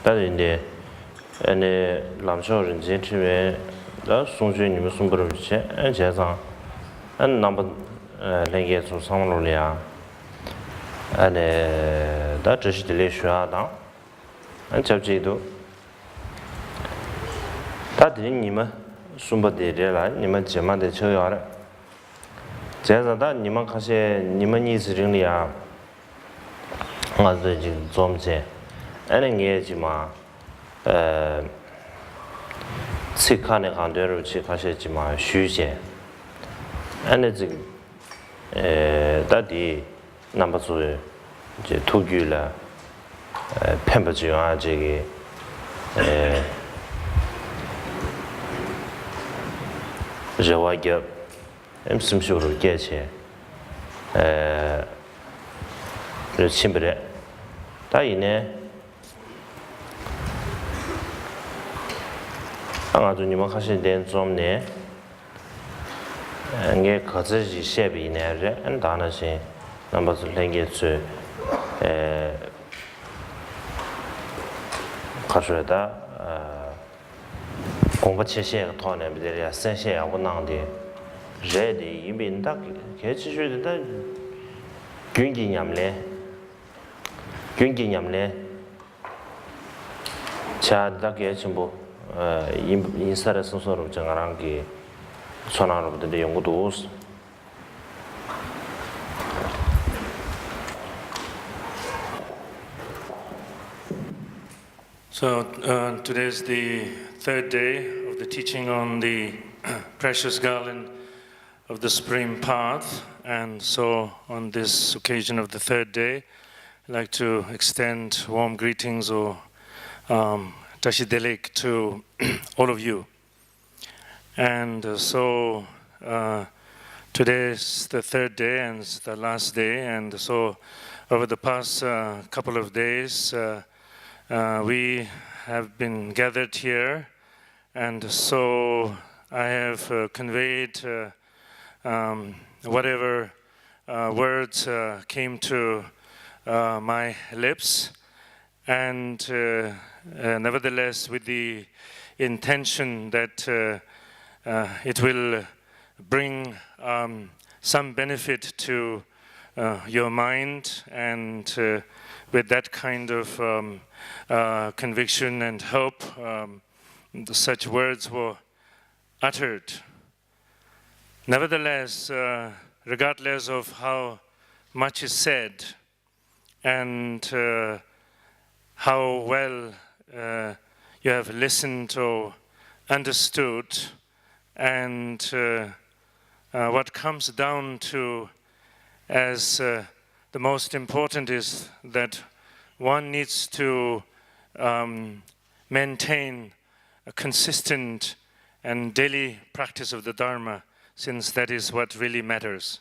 但是呢，làm sao人间这边，送去你们送不了去，加上，那么那个做上路了呀，这是的来说啊，就这都，但是你们送不得的了，你们怎么的抽样了？加上你们看些你们年轻人里啊，我这就做不起，也就嘛。最看的行业去看些什么虚线，这个，到底那么做这突举了，偏不就啊这个，热瓦给，什么时候给钱，这清不的，但是呢。아마도你们还是点种呢，我可自己写笔呢，人当然是，那么是那个是，他说的公布期限讨论不得了，生写我难的，人的因为那开始说的军纪严嘞，cha da ke chimbo insara sosoro jangarang ki sonaro de yongudos. So today is the third day of the teaching on the precious garland of the Supreme Path, and so on this occasion of the third day, I'd like to extend warm greetings or Tashi Delek to all of you. And so today is the third day and it's the last day, and so over the past couple of days we have been gathered here, and so I have conveyed whatever words came to my lips, and nevertheless with the intention that it will bring some benefit to your mind, and with that kind of conviction and hope, such words were uttered. Nevertheless, regardless of how much is said and how well you have listened or understood, and what comes down to as the most important is that one needs to maintain a consistent and daily practice of the Dharma, since that is what really matters.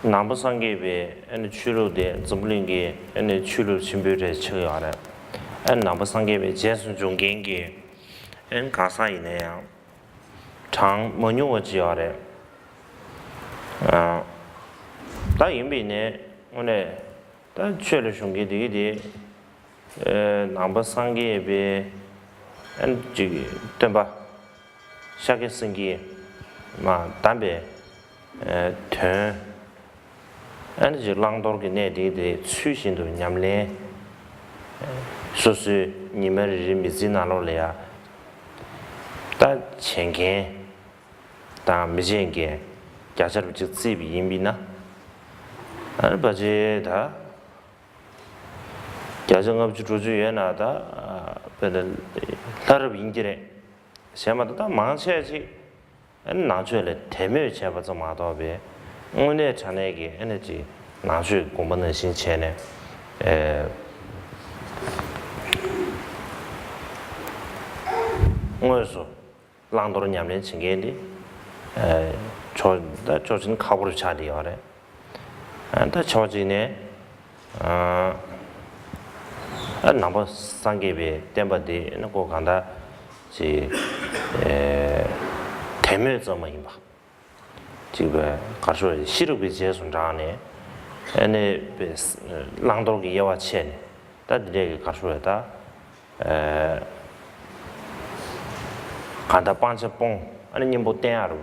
남부 상계에 에 추로데 좀블링게 에 추로 준비를 쳐야래. 남부 상계에 제수 중경게 엔 가사이네요. 장 뭐뉴어 지야래. 다 임비네 오늘 다 추로 중계 되게 남부 상계에 엔 지기 덤바 샤게승기 마 담배 튼 and langdor ne de sushin do nyamle so su ni me ri mi zina lo le ya ta chen gen ta mi jen gen ja cha lu ji zi bi yin bi na an ba je da ja jang ab ju ju ye na da be de la ri yin ji re xian ma da ma che ji an na jue le te me che ba zo ma do be 오늘 자네에게 에너지 나주 공부는 신체네 오늘서 랑도로 냠는 친구인데 저진 카고를 차리요래 안다 저진에 남부 상계비 땜바디 놓고 간다 지 대멸점은 봐 지금 가서 시럽이 제순장에 ane langdor ki yawa chen ta dire ki kashuwa ta kanda pancha pong ane nyingbo tenyaru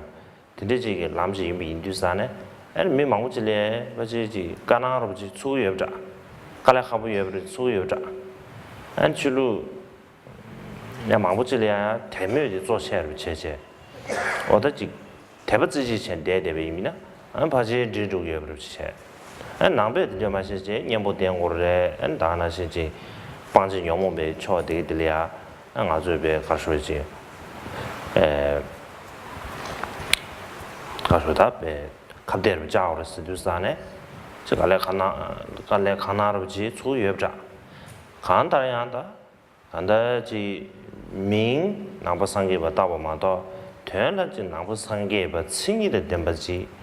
dire chi ki lamchi yinbi indu sane ane mi mangu chi le bachi chi kanaaru bachi tsu yobja kala khabu yobri tsu yobja ane chulu ya mangu chi le ya temyo di zo che che che oda chi teba zi chi chen de debe yimi na ane bachi rindu yobri che 안 남베 저 마시지 년보 된 거래 안 다나시지 방지 용모배 초대 들이야 안 아주베 가서지 에 가서다베 갑대로 자오를 쓰두산에 저갈래 가나르지 추여자 간다야다 간다지 민 남부상계 바다보마도 되는지 남부상계 바 친이데 덴바지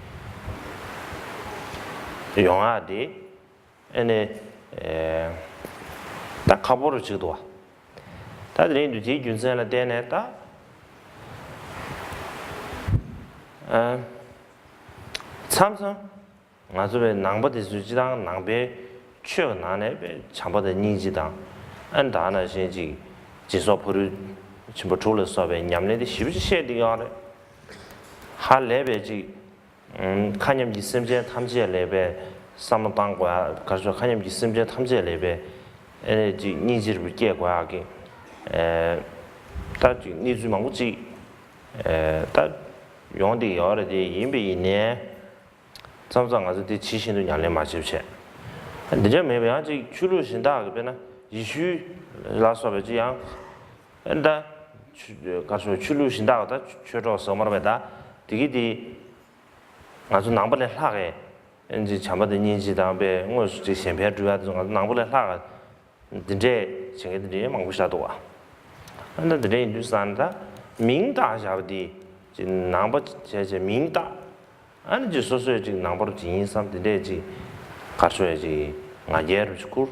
용아디 에네 딱 가보를 지도 와 다들 이제 준선을 되네다 참선 아주베 낭버디 수지당 낭베 추어 나네 참버데 니지당 안다나 신지 지소 포르 전부 졸을 수업에 냠내디 쉽지 셰디가래 할레베지 칸염 있음제 탐지에 레베 삼당과 가서 칸염 있음제 탐지에 레베 에너지 니지를 깨고하게 다 니주 망고지 다 용디 여러디 임비네 점점 아주 대 지신도 양래 마십체 근데 매매하지 주루신다 그러나 이슈 라서베지양 근데 가서 주루신다가 주로 서머베다 디기디 아주 남불에 하게 이제 참바의 인지당배 뭐这先别主要这种남불에 하가 이제 저게들이 망고샤도 와 근데 이제 뉴스한다 민다샤디 지 남부 제제 민다 아니 저 소소에 지금 남부로 진인 사람들이 지 가셔야지 나예를 주고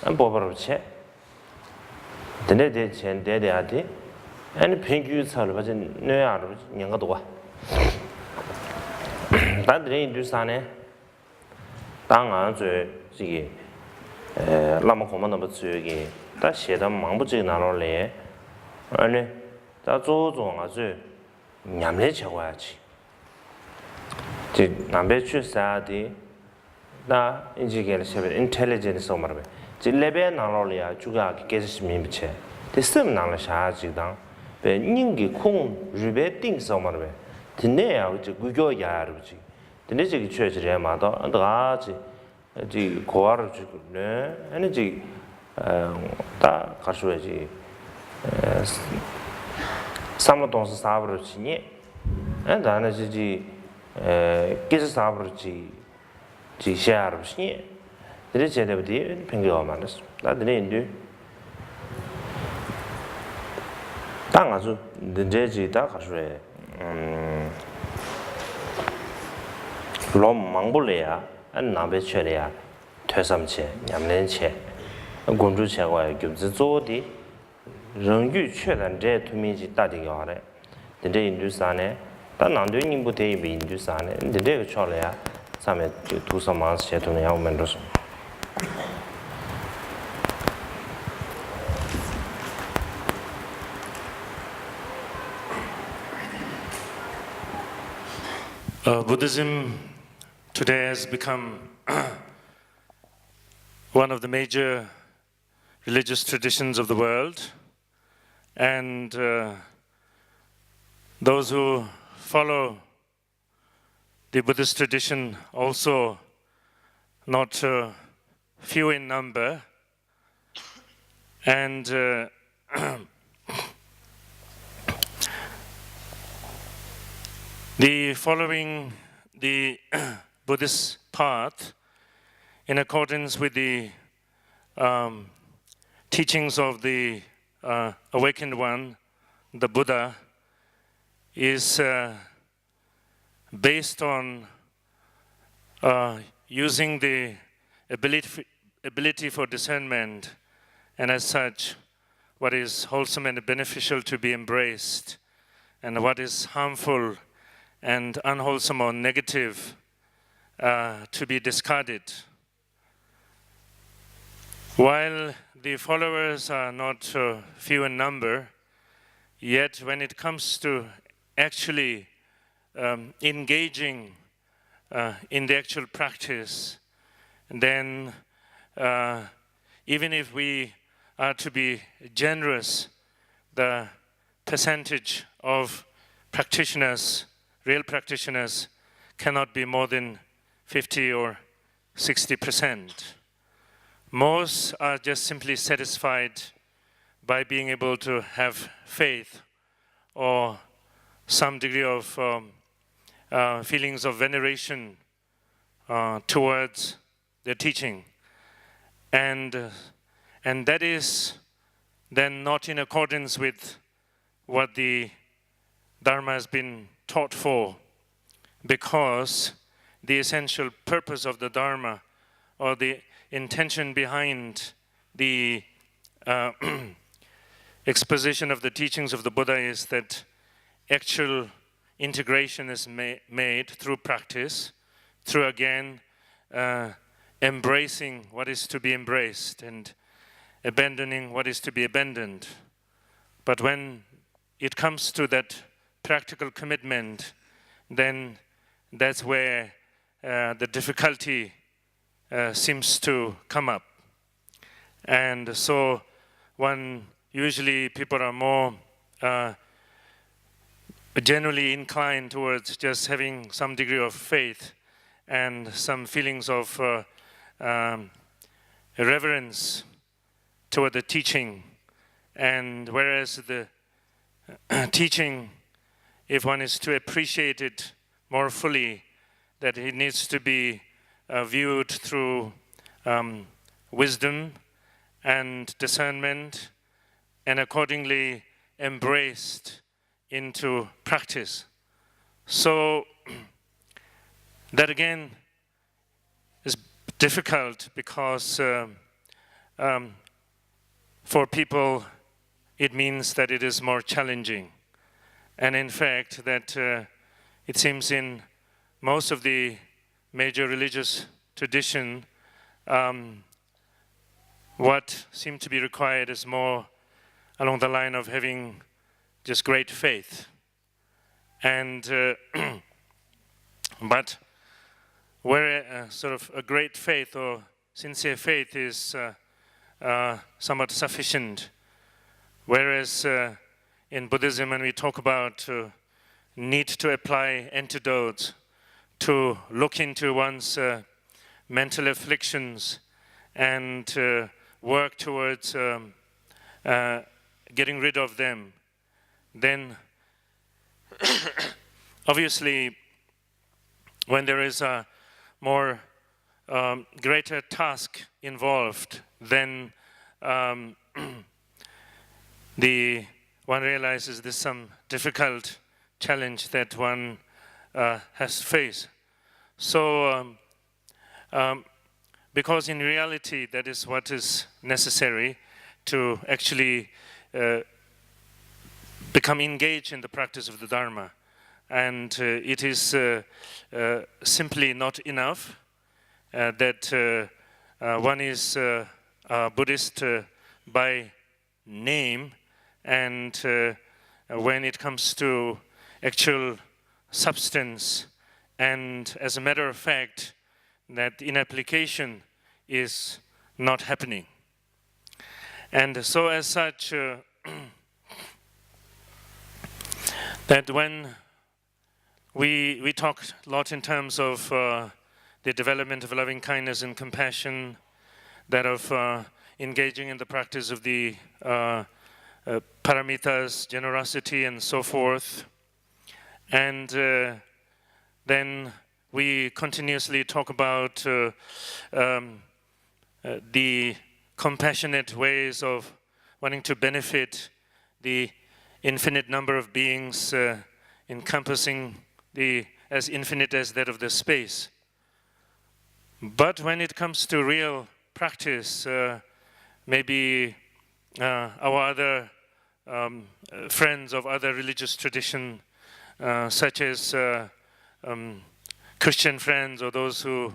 안 보버로 체 근데 제 대대하디 아니 팽규 살을 가진 뇌아로 년가도 와 다들이 인두산에 당안 저기 라마 고만도 저기 다写的 망부지 나로래 아니 다 조종 아주 냠내 쳐야지 지 남배 출사디 나 인지게를 셔베 인텔리전스 말বে 지 레벨 나로래야 주가 계속 미미체 됐음 나라샤지당 배 닝기 콩 리베 띵서 말বে 드네야 저 구교야 그러지 근데 저기 최저에 마다 안다지 지 고아를 주네 에너지 다 가셔야지 삼로동스 사브를 치니 안다나지 계속 사브를 지 샤르 치니 근데 제대로디 팽겨가 많았어 나들이 인도 땅 아주 늦제지 다 가셔야 롬 망불래야 안 나베 쳐래야 퇴삼체 냠nen체 공주체와 교지 조디 런유确认这 투미지 따디가래 근데 인두산에 단 난도님부 대비 인두산에 근데 그 쳐래야 사면 두서만스 제도는 야오면도서 Buddhism today has become one of the major religious traditions of the world, and those who follow the Buddhist tradition also not few in number, and the following the Buddhist path in accordance with the teachings of the awakened one, the Buddha, is based on using the ability for discernment, and as such, what is wholesome and beneficial to be embraced, and what is harmful and unwholesome or negative to be discarded. While the followers are not few in number, yet when it comes to actually engaging in the actual practice, then even if we are to be generous, the percentage of practitioners, real practitioners, cannot be more than 50 or 60%. Most are just simply satisfied by being able to have faith or some degree of feelings of veneration towards their teaching. And that is then not in accordance with what the Dharma has been taught for, because the essential purpose of the Dharma, or the intention behind the exposition of the teachings of the Buddha, is that actual integration is made through practice, through again embracing what is to be embraced and abandoning what is to be abandoned. But when it comes to that practical commitment, then that's where the difficulty seems to come up. And so usually people are more generally inclined towards just having some degree of faith and some feelings of reverence toward the teaching. And whereas the teaching, if one is to appreciate it more fully, that it needs to be viewed through wisdom and discernment, and accordingly embraced into practice. So that again is difficult, because for people it means that it is more challenging. And in fact, that it seems in most of the major religious tradition, what seems to be required is more along the line of having just great faith. And but where sort of a great faith or sincere faith is somewhat sufficient, whereas in Buddhism, when we talk about need to apply antidotes, to look into one's mental afflictions and work towards getting rid of them, then obviously when there is a more greater task involved, then one realizes there's some difficult challenge that one has faced. So because in reality that is what is necessary to actually become engaged in the practice of the Dharma. And it is simply not enough that one is a Buddhist by name, and when it comes to actual substance, and as a matter of fact, that in application is not happening. And so as such, that when we talk a lot in terms of the development of loving kindness and compassion, that of engaging in the practice of the paramitas, generosity and so forth, and then we continuously talk about the compassionate ways of wanting to benefit the infinite number of beings encompassing as infinite as that of the space. But when it comes to real practice, maybe our other friends of other religious tradition, such as Christian friends or those who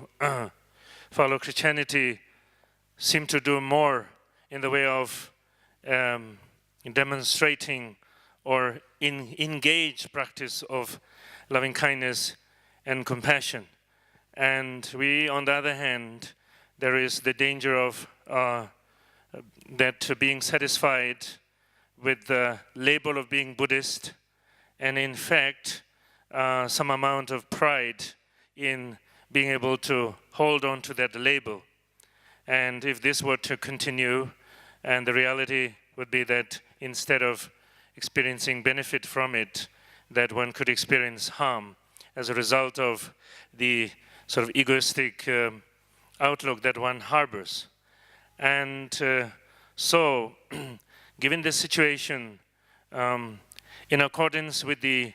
follow Christianity seem to do more in the way of demonstrating or engage practice of loving kindness and compassion. And we, on the other hand, there is the danger of that being satisfied with the label of being Buddhist, and in fact, some amount of pride in being able to hold on to that label. And if this were to continue, and the reality would be that instead of experiencing benefit from it, that one could experience harm as a result of the sort of egoistic outlook that one harbors. And so, given this situation, in accordance with the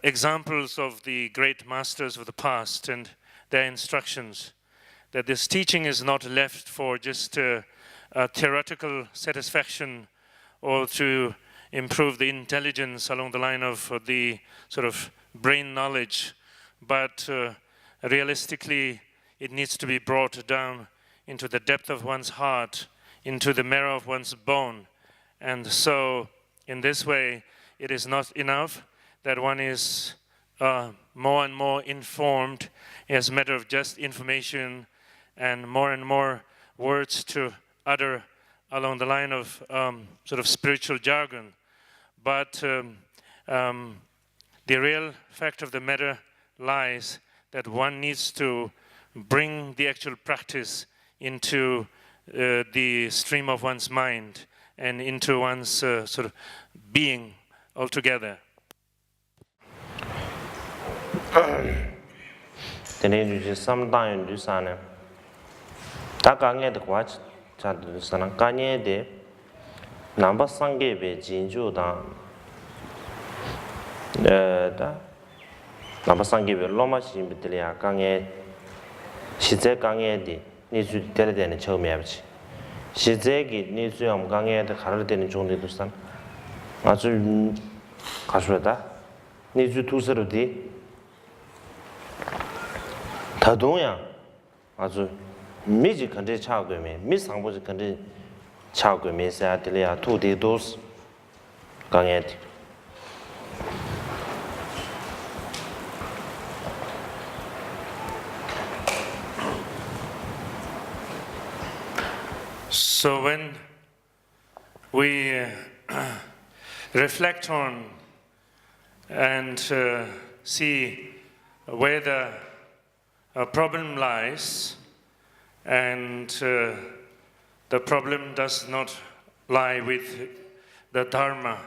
examples of the great masters of the past and their instructions, that this teaching is not left for just theoretical satisfaction or to improve the intelligence along the line of the sort of brain knowledge, but realistically it needs to be brought down into the depth of one's heart, into the marrow of one's bone. And so in this way it is not enough that one is more and more informed as a matter of just information and more words to utter along the line of sort of spiritual jargon. But the real fact of the matter lies that one needs to bring the actual practice into the stream of one's mind and into one's sort of being altogether. Tene ju sam dan ju sa ne ta ka nge de kwa cha de sa na ka nye de namba sangge be jin ju da da namba sangge be lo ma shi bi de ya ka nge shi ze ka nge de ni ju de de ne chou me ya chi shi ze gi ni ju yam ka nge de khar de ne jong de du san a ju ka shu da ni ju tu se ru de 다동야 아주 미지 컨제 차고면 미상보지 컨제 차고면 사들이야 투디도스 강에티 So when we reflect on and see where the problem lies, and the problem does not lie with the Dharma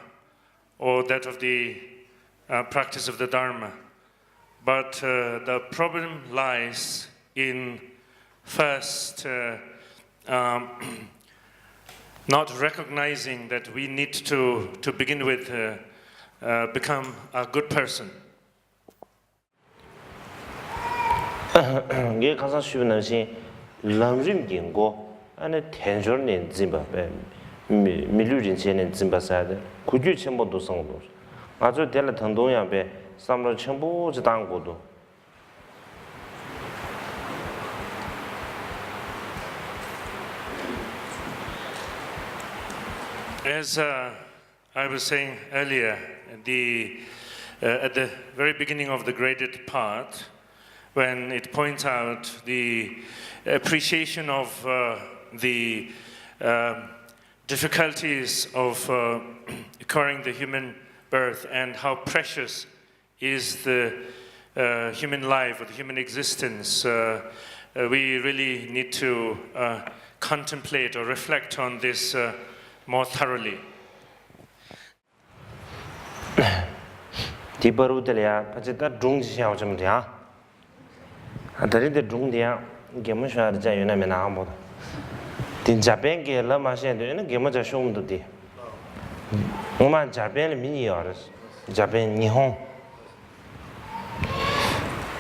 or that of the practice of the Dharma, but the problem lies in first not recognizing that we need to begin with become a good person. 게 가서 쉬는 시 람림 긴고 안에 텐저는 짐바베 미류진 전에 짐바사데 구주 첨부도 성도 아주 될 등동야베 삼로 첨부 지당고도 As I was saying earlier, at the very beginning of the graded part, when it points out the appreciation of the difficulties of occurring the human birth and how precious is the human life or the human existence, we really need to contemplate or reflect on this more thoroughly. 디버루들이야 어쨌든 중지하고 좀 돼야 아들이들 중대야 게임을 자 유나면 아무도 딘 자벤게 라마셴데는 게임을 쇼음도 돼 엄마 자벤을 미니어스 자벤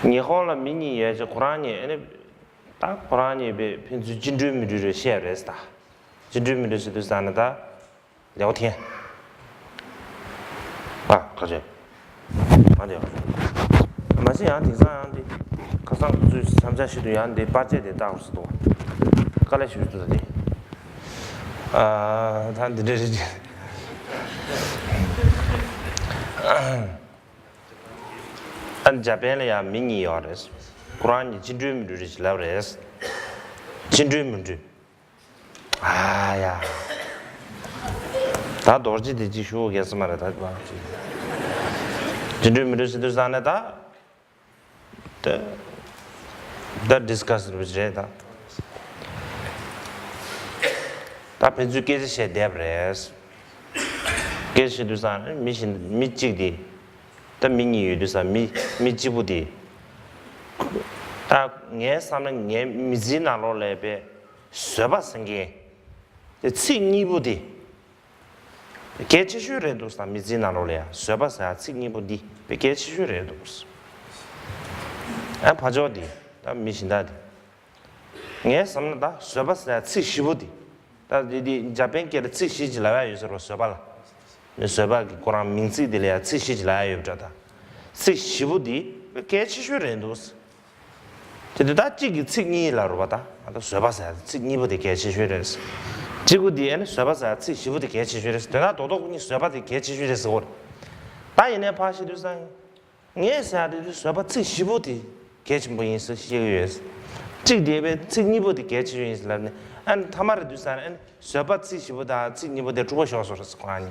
일본의 미니에 저 쿠란이 딱 쿠란이 비 핀주 진주미를 쉐어했다 진주미를 쓰도 산다 聊天 아, 가자. 맞아요. 마시 양디 상양디 가상 주 삼자시도 양디 빠제데 다우스도 깔래시도디 아 단디르지 안 자벤이야 미니어레스 쿠란이 진주미르지 라브레스 진주미르 아야 다 도르지 지쇼 게스마라다 봐 진주미르스도 산에다 that discussed with Jeda. That education shed debres. Get to san mission michidi. The mini you do some michibudi. Yes, something mizina lolebe. Sebasange. The sing budi. Get you redo some mizina lolea. Sebasa sing budi. The get you redos. 아 파조디 다 미신다디 예 섬나다 쇠바스야 찌시부디 다디 자벤케르 찌시지라야 유서로 쇠발라 쇠바기 코란 민지들이야 찌시지라야 유자다 찌시부디 개치슈렌도스 제도다 찌기 찌니라로 바다 아다 쇠바스야 찌니부디 개치슈레스 지구디에는 쇠바스야 찌시부디 개치슈레스 되나 도도군이 쇠바디 개치슈레스 오 다이네 파시두상 예 사디 쇠바 찌시부디 개침 보인스 시에스 직디에 직니보디 개치인스라네 안 타마르 두산 쇠바치 시보다 직니보다 주어셔서스 관이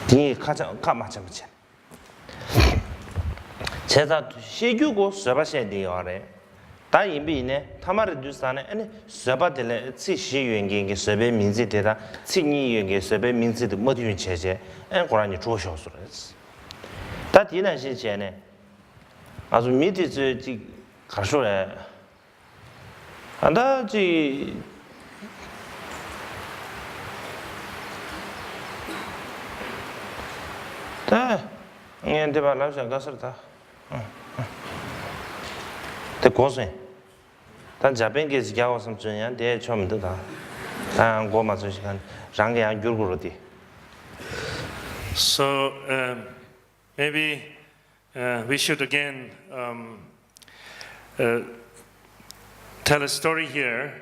디 가장 까마참치 제가 시규고 쇠바시에 되어래 다 이미네 타마르 두산에 아니 쇠바들의 지시 연계의 쇠배 민지대다 직니 연계 쇠배 민지의 모든 체제 안 고라니 주어셔서스 다 디난 시제네 아주 미디지 가르쳐래 안다지 다 얘한테 말라서 가서다 대 고생 단 자변게 지가고 섬전야 대 처음 듣다 단 고마서 시간 장게야 줄고로디 So maybe we should again tell a story here,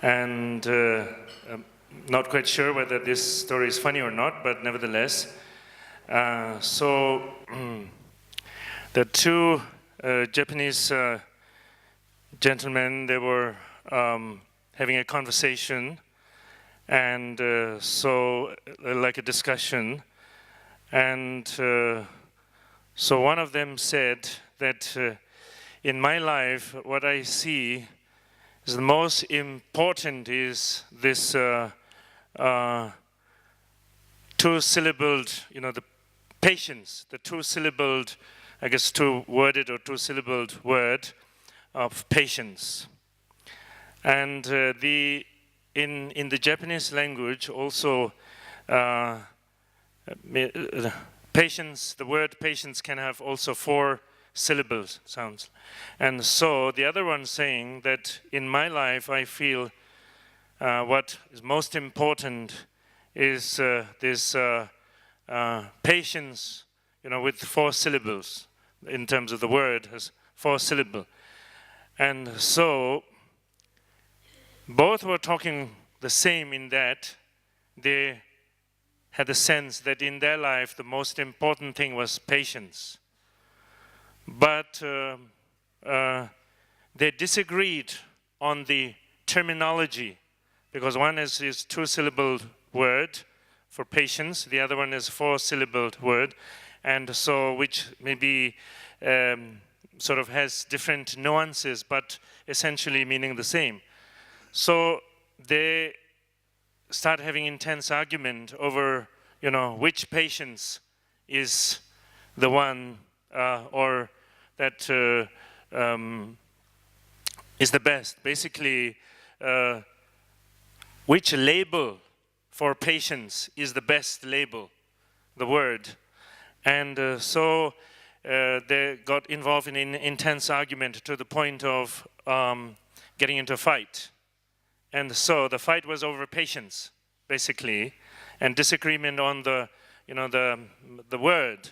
and I'm not quite sure whether this story is funny or not, but nevertheless, so the two Japanese gentlemen, they were having a conversation, and so like a discussion, and so one of them said that in my life, what I see is the most important is this two-syllabled, the patience, the two-syllabled, I guess two-worded or two-syllabled word of patience. And in the Japanese language also, patience, the word patience can have also 4 syllables sounds. And so the other one saying that in my life I feel what is most important is this patience, with 4 syllables in terms of the word has 4 syllables. And so both were talking the same in that they had a sense that in their life the most important thing was patience. But they disagreed on the terminology, because one is 2-syllabled word for patience, the other one is 4-syllabled word, and so which maybe sort of has different nuances, but essentially meaning the same. So they start having intense argument over, which patience is the one or that is the best. Basically, which label for patience is the best label, the word. And so they got involved in an intense argument to the point of getting into a fight. And so the fight was over patience, basically, and disagreement on the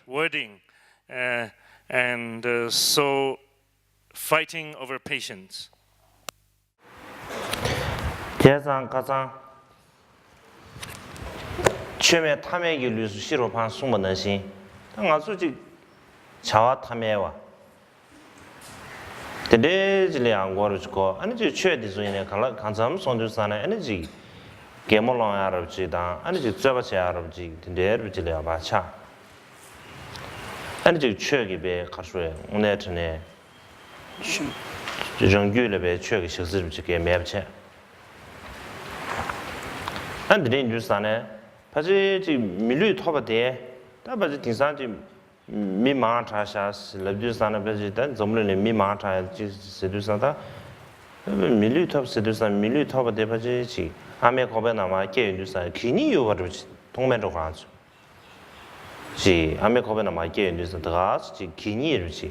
wording. and so fighting over patience. 계산 가장 처음에 탐욕이 루스 시로판 숨어는시 당아수지 자와 탐욕와 데레질이 안 거르고 아니 저 최대 소인에 간참 손주산에 에너지 게몰랑 알아지다 아니 저 잡아지 알아지 데레질이 아바차 아니 저 최기 배 가수에 오늘전에 정규를 배 최기 식스를 지게 매ብ체 안드레 인주산에 바지 밀류 토바데 다바지 딘산지 미마타샤스 럽주산에 바지 단 점르네 미마타 지스두산다 밀류 톱스두산 밀류 토바데 바지 아메 고베나마 게인주산 기니요 바르지 동면으로 가죠 지 아메 고베나마 게인주산 다지 기니르지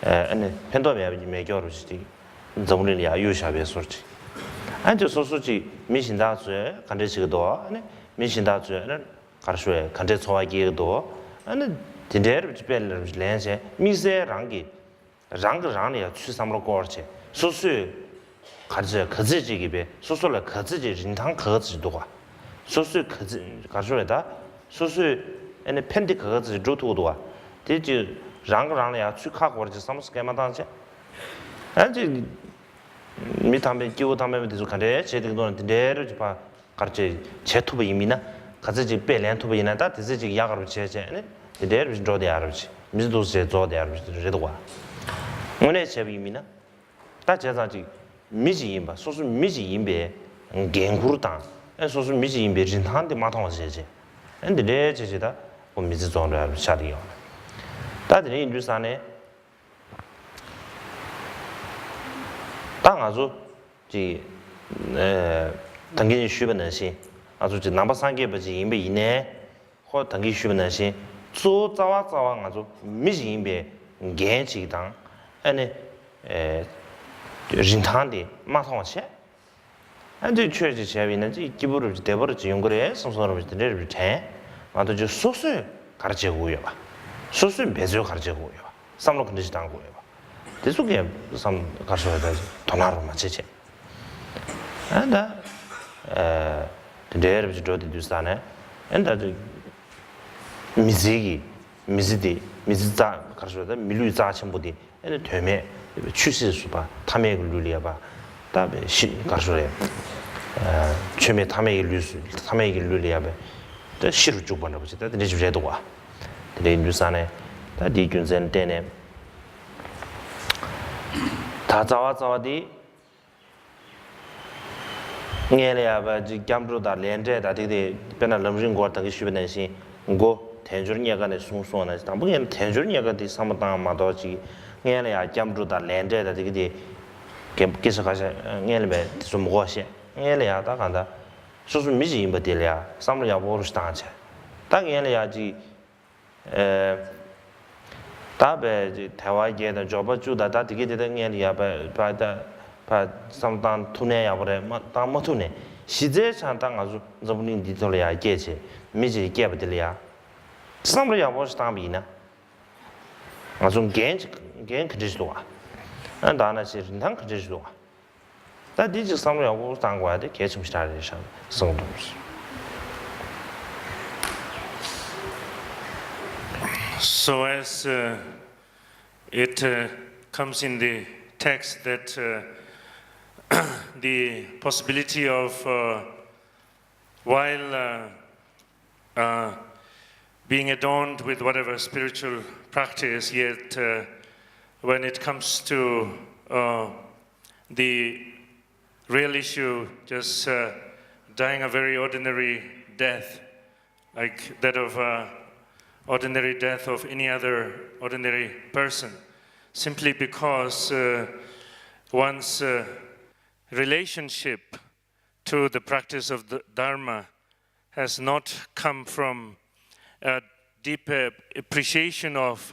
아니 펜도메 메교르지 점르리아 유샤베 소르지 안저 소소지 미신다주에 간제시도 아니 미신다주에는 가르쇼에 간제 소화기도 아니 딘데르 집벨르 렌세 미세랑기 랑그랑이야 추삼로 거르체 소수 가르제 거지지기베 소소를 거지지 인탕 거지도가 소수 거지 가르쇼에다 소수 아니 펜디 거지 조토도와 디지 랑그랑이야 추카 거르지 삼스케마단체 안지 미탐베 기고 담베 되서 간데 제대로 데를 봐 가르치 제투브 이미나 가지지 빼렌투브 이나다 되지 야가로 제제네 데를 저대 알지 미즈도스 저대 알지 저도와 오늘 제비미나 다 제자지 미지 임바 소수 미지 임베 겐구르다 소수 미지 임베 진한테 마타와 제제 근데 제제다 뭐 미지 저도 알지 샤리요 다들 인주산에 당아주 지 당기 쉬번는시 아주 지 넘버 3개 버지 임베 이내 호 당기 쉬번는시 조 자와 아주 미지 임베 겐지당 아니 진탄디 마상와체 안제 최지 제비는 지 기부를 대버지 연구에 성서로 들을 때 아주 저 소수 가르치고요 봐 소수 배조 가르치고요 삼로 근데 당고요 대속에 삼 가셔야 되지 돈하러 맞지 안다 데르비 저도 두스다네 안다 미지자 가셔야 돼 밀루자 첨부디 에 되매 취시수 봐 탐에 룰리야 봐 다음에 시 가셔야 최매 탐에 룰리야 봐 시루 쭉 보나 보지 다 내주 제도와 데 뉴산에 다 디균센 때네 다 자와디 녜래야바지 감로다 렌데다 되게 변한 럼진 거 같은 게 쉬변시 고 텐저니야가네 송송하나 담보게 텐저니야가디 삼당 마도지 녜래야 감로다 렌데다 되게 계속 가서 녜래베 좀 뭐시 녜래야 다 간다 소소 미지 임버딜이야 삼로 야보로 스타체 딱 녜래야지 다베 대화계의 조바주다 다 되게 되는 게 바다 바 삼단 투네야 버래 다 못투네 시제 상당 아주 저분이 디톨이야 게체 미지 게버들이야 삼로 야보스 담비나 아주 겐 그지도와 안다나시 rin당 그지도와 다 디지 삼로 야보스 당과야 돼 게좀 스타르샤 성도스 So as it comes in the text that the possibility of while being adorned with whatever spiritual practice, yet when it comes to the real issue, just dying a very ordinary death, like that of ordinary death of any other ordinary person, simply because one's relationship to the practice of the Dharma has not come from a deep appreciation of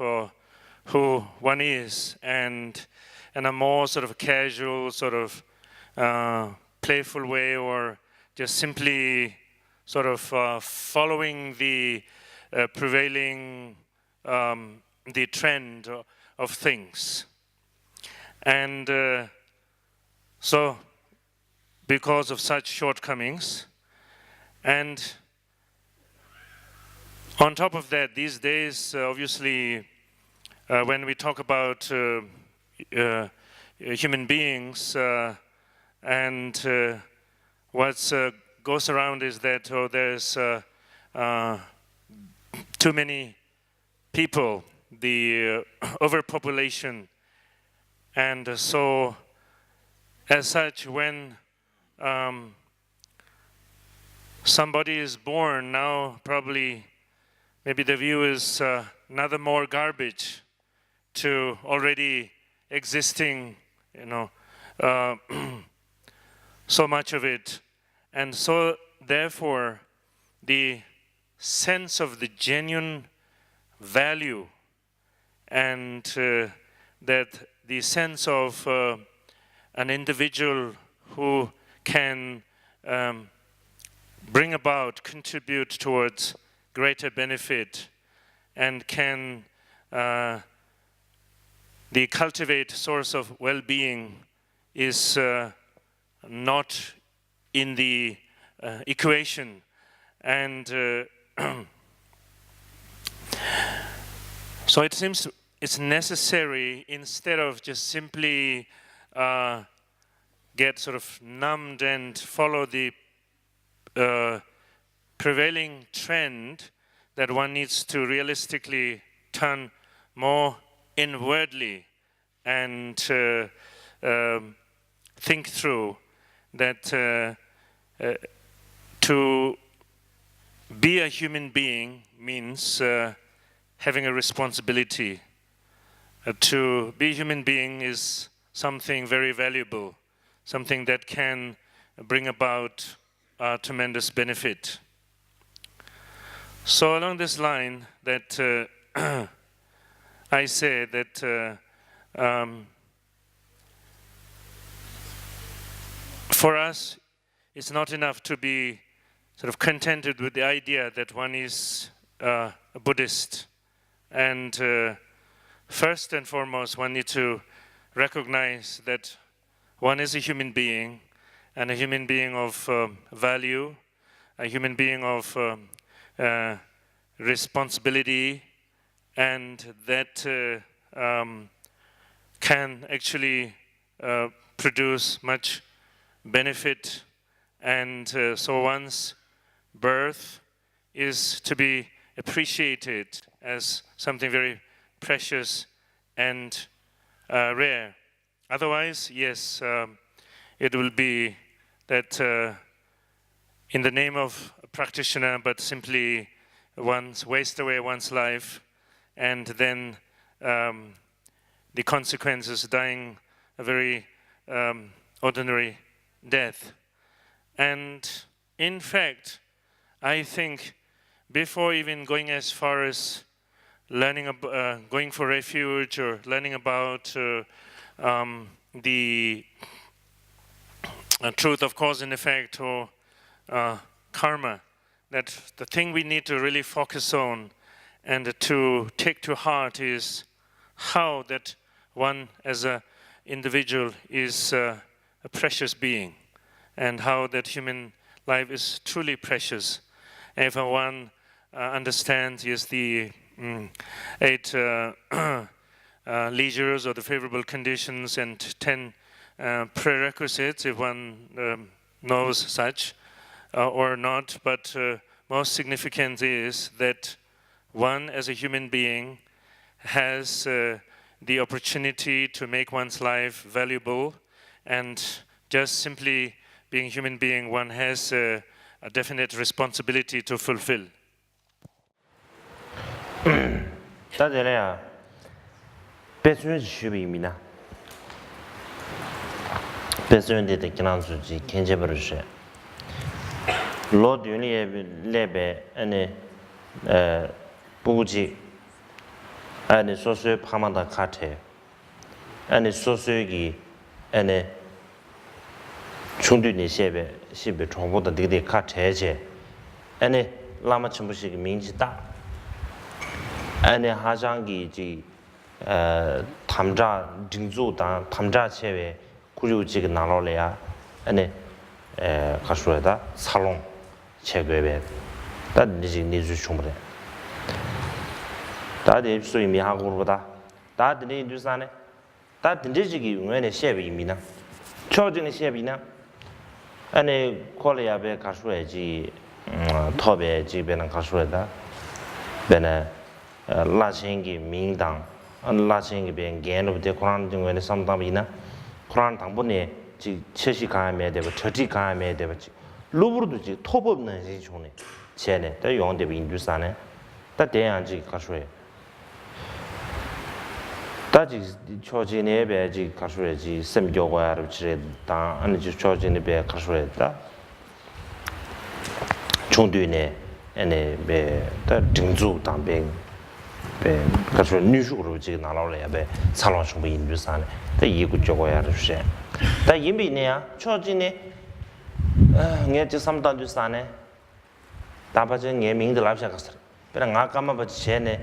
who one is and in a more sort of casual, sort of playful way, or just simply sort of following the prevailing the trend of things. And so, because of such shortcomings, and on top of that, these days, obviously, when we talk about human beings, and what goes around is that there's too many people, the overpopulation, and so as such, when somebody is born now, probably maybe the view is another more garbage to already existing, so much of it. And so therefore the sense of the genuine value and that the sense of an individual who can bring about, contribute towards greater benefit, and can the cultivate source of well-being is not in the equation. And so it seems it's necessary, instead of just simply get sort of numbed and follow the prevailing trend, that one needs to realistically turn more inwardly and think through that to be a human being means having a responsibility. To be a human being is something very valuable, something that can bring about tremendous benefit. So along this line, that I say that for us, it's not enough to be sort of contented with the idea that one is a Buddhist. And first and foremost, one needs to recognize that one is a human being, and a human being of value, a human being of responsibility, and that can actually produce much benefit. And so one's birth is to be appreciated as something very precious and rare. Otherwise, yes, it will be that in the name of a practitioner, but simply waste away one's life, and then the consequences, dying a very ordinary death. And in fact, I think before even going as far as learning going for refuge or learning about the truth of cause and effect or karma, that the thing we need to really focus on and to take to heart is how that one as an individual is a precious being, and how that human life is truly precious. If one understands, yes, the 8 leisures or the favorable conditions and 10 prerequisites, if one knows such or not, but most significant is that one as a human being has the opportunity to make one's life valuable, and just simply being a human being, one has a definite responsibility to fulfill. 大家呢，别说是为民呐，别说的给咱自己看见不是。老多里那边，补给，所说旁边的卡车，所说的，冲突那些边重复的卡车去，那么全部是个名气大。 아니 하장기 탐자 징조다 탐자 체외 구류지가 나로래야 아니 가수에다 살롱 체괴배 다 니주 충분해 다들 소위 미하고보다 다들 인도산에 다 든지기 응원의 시합이미나 초진의 시합이나 아니 콜리아베 가수에지 토베 집에는 가수에다 베네 라싱기 민당 라싱기 벤 게노데 쿠란 등원의 삼담이나 쿠란 당분에 지 최시 가야매 되고 저지 가야매 되고 루브르도 지 톱 없는 지 좋네 쟤네 또 용대 인도산에 다 대안지 가수에 다지 초진의 배지 가수에지 셈교과를 지레다 아니 초진의 배 가수에다 중도네 ane be ta dingzu dang be ka shu nu shu ru ji na lao le be salon shu yin ju san ta yi gu jo ya ru she ta yin bi ne ya cho ji ne nge ji sam dan ju san ne da ba je nge ming de la sha ka sa be nga ka ma ba che ne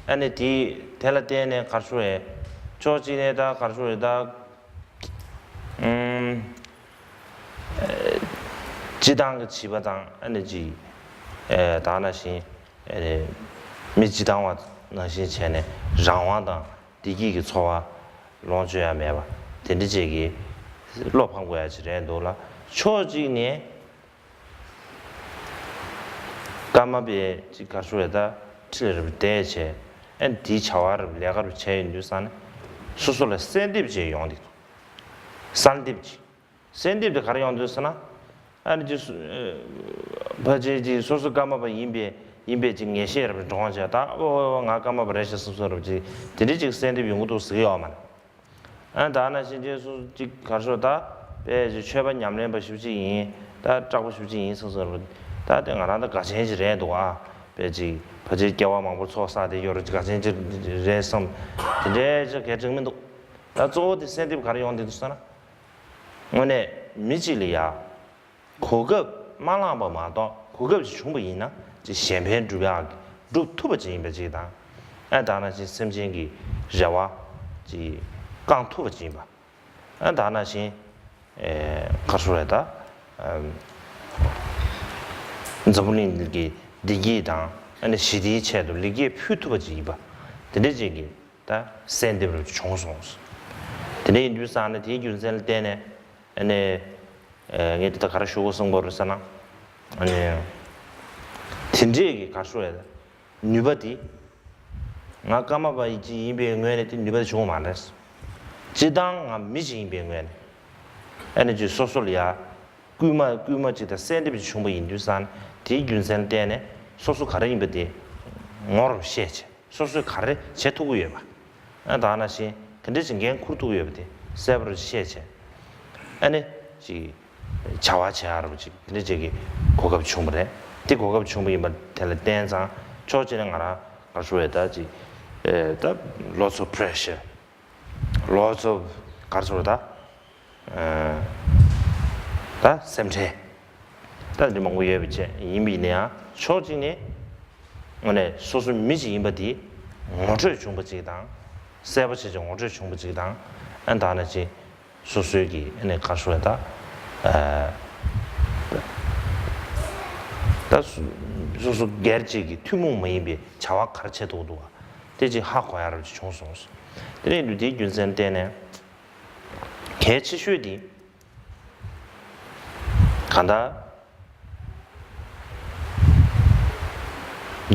ane di de la de ne ka shu e cho ji ne da ka shu e da ji dang ge ji ba dang ane ji 다나신 미지당와 나신 전에 장왕당 디기기 초와 롱주야 매바 된지기 로팡고야 지래도라 초지니 까마베 지가수에다 칠을 대체 엔 디차와를 내가로 제인주산 수술에 샌딥지 용디 산딥지 샌딥도 가려 용도스나 아니 바제지 소소 까마바 임베 지금 예시를 정하자다 나 까마 버레시 소소로지 드리직 샌드 용도 쓰여만 다나 신제수 지 가서다 배지 최반 냠렘 버시지 다 잡고 싶지 소소로 다 등하나다 가세지래도 와 배지 바제 겨와 망고 초사데 여러 가세지 레섬 근데 저 개정면도 다 저도 샌드 가려 용도 쓰나 오늘 미지리야 고급 말라바마도 고급이 충분히 있나? 지 현편 주변 루튜브 진입지다. 안다나시 심진기 저와 지 강투브 진입. 안다나시 가수래다. 저분이 디기당 아니 시디 체도 리기 퓨튜브 진입. 근데지기 다 샌드브를 총송스. 근데 인류산의 디균셀 때네 아니 얘도 가르치고 성보르잖아. 아니 진지하게 가르쳐야 돼. 뉴바디 나까마바 이지 임베응외에 뉴바디 좀 많았어. 지당 미지 임베응외. 에너지 소소리아 꾸마지다 샌드비치 충분히 인주산 디균센 때네 소소 가르임베디 뭐로 시에체. 소소 가르 제토구여 봐. 다나시 근데 진겐 쿠르토구여 봐. 세브르 시에체. 아니 지 자와체하르지 근데 저기 고급 충분해 이 고급 충분히 뭐 텔레댄상 조지는 알아 가수에다지 다 lots of pressure lots of 가수다 다 샘체 다들 뭔가 예비체 이미네야 조지네 오늘 소수 미지 임바디 어제 중부지당 세버치 중 어제 중부지당 안다나지 소수기 ene 가수에다 소소 게르지기 투몽 메이비 자와 가르쳐도도와 되지 하과야를 총송스 근데 누디 준선 때네 개치슈디 간다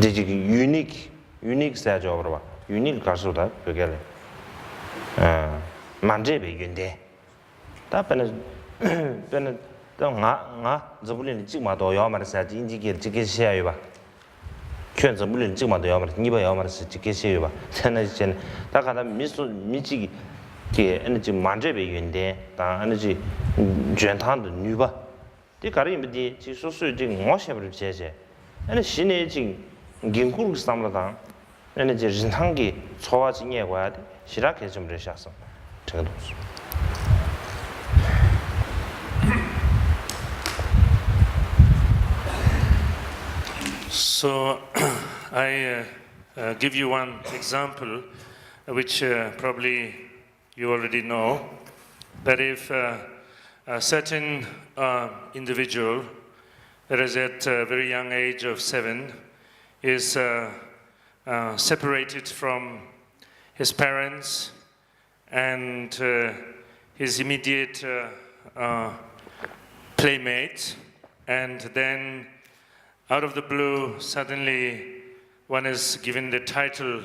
되지 유닉 사조로 봐 유닉 가수다 그게래 만제베 윤데 답변은 나 저불린 찍마도 야마르사 인지게 찍게시야요 봐.劝저불린 찍마도 야마르 니바 야마르사 찍게시야요 봐. 세나진 다가다 미지기 게 에너지 만제베 윤데 다 에너지 전탄도 누바. 이 가리미디 지소수 지금 뭐셔버리 제제. 에너 신의 지금 긴구르 삼라다. 에너지 진탕기 초와 진예 와야 돼. 시작해 좀 되셨어. 제가 도스. So I give you one example, which probably you already know, that if a certain individual that is at a very young age of 7 is separated from his parents and his immediate playmate, and then out of the blue suddenly one is given the title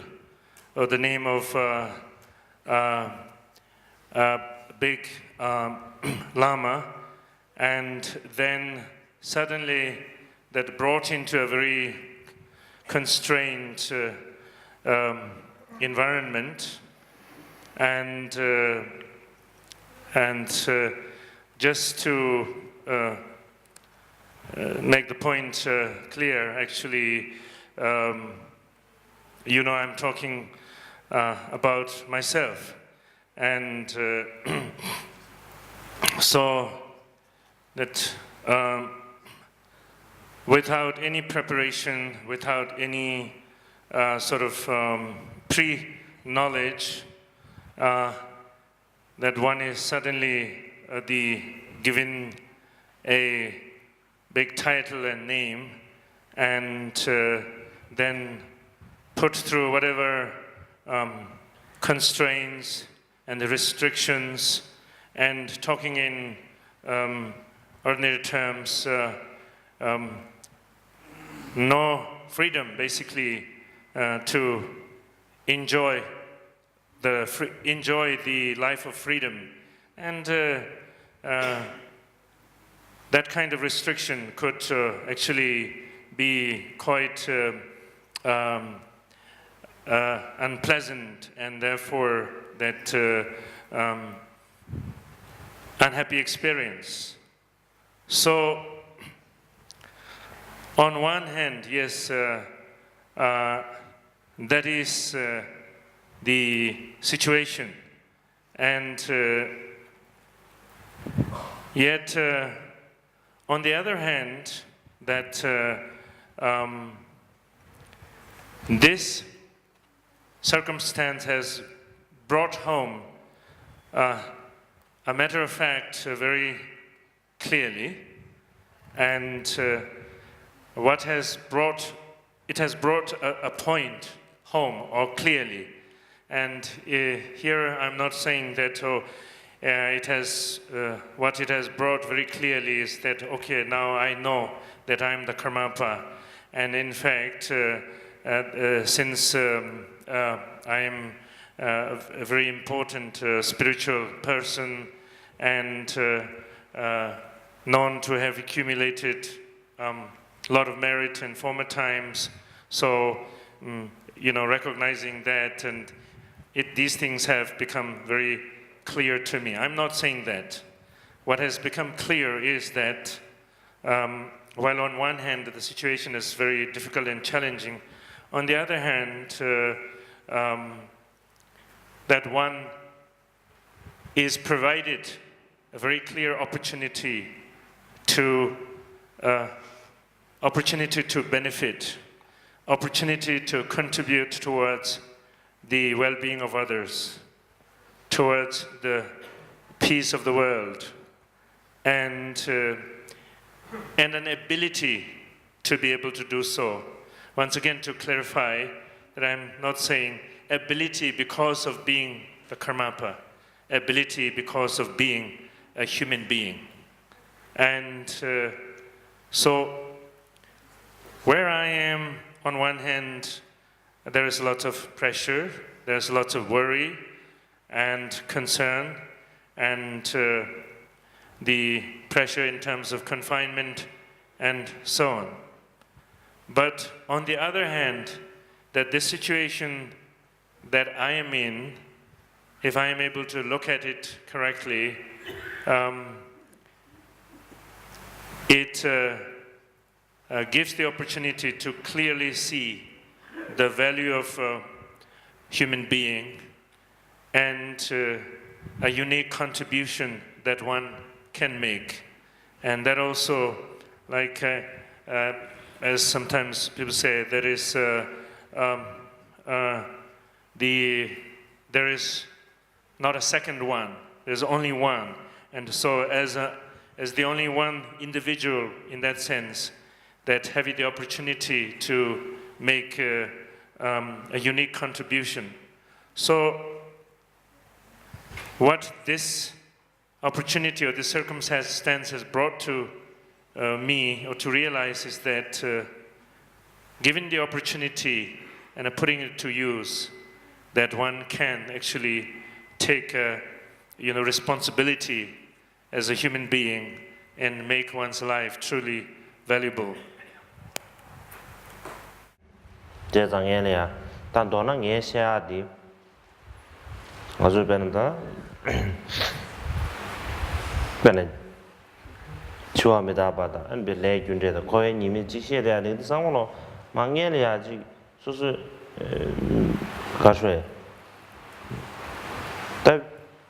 or the name of a big lama, and then suddenly that brought into a very constrained environment, and just to make the point clear, actually, you know, I'm talking about myself, and so that without any preparation, without any sort of pre-knowledge, that one is suddenly given a big title and name, and then put through whatever constraints and the restrictions, and talking in ordinary terms, no freedom basically to enjoy the life of freedom. And that kind of restriction could actually be quite unpleasant, and therefore that unhappy experience. So on one hand, yes, that is the situation, and yet on the other hand, that this circumstance has brought home a matter of fact very clearly, and what has brought a point home or clearly. And here I'm not saying that what it has brought very clearly is that, okay, now I know that I'm the Karmapa, and in fact since I'm a very important spiritual person, and known to have accumulated a lot of merit in former times, so you know, recognizing that, and these things have become very clear to me. I'm not saying that. What has become clear is that while on one hand the situation is very difficult and challenging, on the other hand that one is provided a very clear opportunity to benefit, opportunity to contribute towards the well-being of others, towards the peace of the world, and an ability to be able to do so. Once again, to clarify that I'm not saying ability because of being the Karmapa, ability because of being a human being. And so where I am, on one hand, there is lots of pressure, there's lots of worry and concern, and the pressure in terms of confinement and so on. But on the other hand, that this situation that I am in, if I am able to look at it correctly, it gives the opportunity to clearly see the value of a human being and a unique contribution that one can make. And that also, like as sometimes people say, there is there is not a second one. There's only one, and so as the only one individual in that sense, that having the opportunity to make a unique contribution. So, what this opportunity or this circumstance has brought to me, or to realize, is that given the opportunity and putting it to use, that one can actually take responsibility as a human being and make one's life truly valuable. 제장에야 단도는 예샤디 아주 베는다 베는 좋아합니다 바다 안 빌레 준데다 거의 님이 지시해야 되는 상황으로 망해야지 소소 가셔야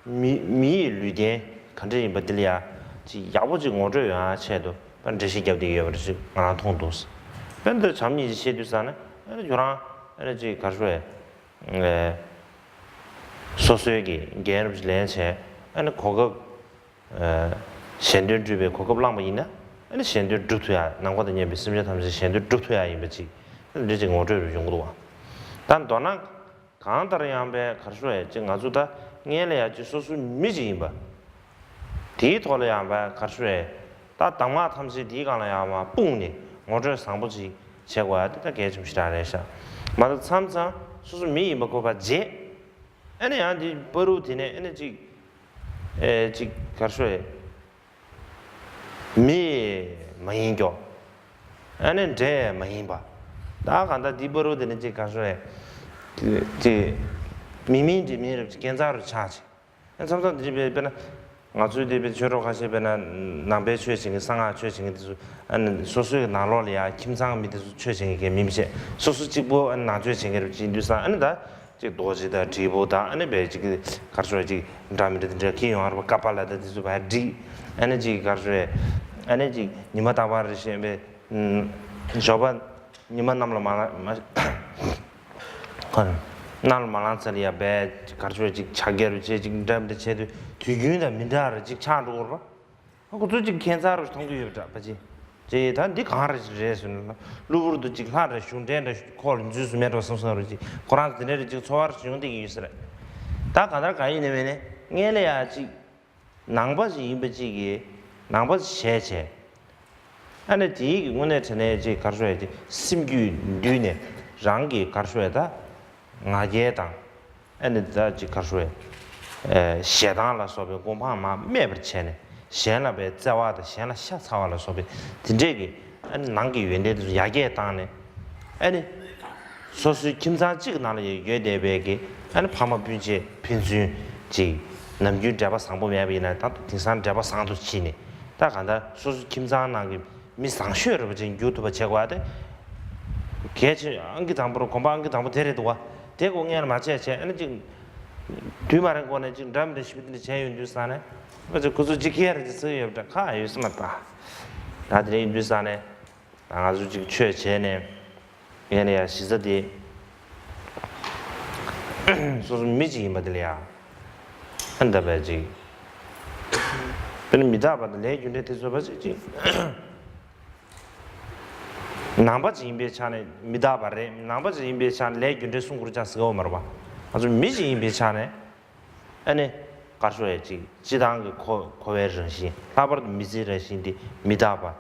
미 류게 간절히 받들이야 지 야보지 오저야 채도 반드시 겹되게 버리지 안 통도스 근데 잠이 시에도잖아 아니 저랑 에너지 가셔야 소소하게 게임을 렌체 아니 고급 현대 주변 고급 랑뭐 있나 아니 현대 주투야 남거든요 비스미자 탐지 현대 주투야 이거지 근데 지금 오저를 용도와 단 도나 강다른 양배 가셔야 지금 아주다 녜래야 지 소소 미지인바 디토를 양배 가셔야 다 당마 탐지 디가라야마 뿡니 오저 상부지 제거야 다 개좀 시다래서 맞아 참자 소소 미 먹고 봐제 아니 아니 버루티네 에너지 지 가셔야 미 마인교 아니 제 마인바 다 간다 디버로 되는 지 가셔야 지 미민지 미를 견자로 차지 삼삼 집에 배나 아주 집에 저러 가시배나 남배 최신의 상하 최신의 안 소수의 나로리아 김상 밑에서 최신의 민세 소수 집보 안 나주 최신의 진두사 안다 지 도지다 디보다 안에 배지 가셔야지 담이들 기용하고 까팔라다 지 바디 에너지 가셔야 에너지 니마다 바르시에 저번 니만 남라 말 나를 말한서리야 배 가르쳐지 자기를 지금 담대 제도 뒤균다 민다를 지 차로 봐. 하고 또 지금 괜찮아로 통주였다. 맞지? 제단 네 가르치래서는 루브르도 지금 하라 슌덴데 콜 주스메로 선선으로지. 코란 드네를 지금 소화를 슌데 이유스래. 다 가날 가이네면에 녜래야지 낭바지 임베지기 낭바지 셰체. 안에 뒤 오늘 전에지 가르쳐야지 심규 뉘네 장기 가르쳐야다. 나제당 엔다지 가르쳐야 셰당라 소베 공파마 매버체네 셴라베 자와다 셴라 샤차와라 소베 진제기 안 난기 연대도 야게 당네 아니 소수 김사지가 나는 예대베게 아니 파마 빈지 빈주 지 남주 잡아 상보 매비나 다 등산 잡아 상도 치네 다 간다 소수 김사 나기 미상셔를 버진 유튜브 제거하대 개치 안기 담보로 공부 안기 담보 데려도 와 대공연을 맞춰야 제 에너지 뒤말한 거는 지금 담대 시비들 제윤 주사네 그래서 그저 지켜야 돼서요 다 요스마다 다들 인주사네 아주 지금 최제네 얘네야 시저디 소소 미지 맞들이야 한다 봐지 그럼 미다바들 내준데 돼서 봐지 남바지 임베차네 미다바레 남바지 임베차네 레준데 숭구르자스가 오마르바 아주 미지 임베차네 아니 가셔야지 지당 코외 정신 바바도 미지레신디 미다바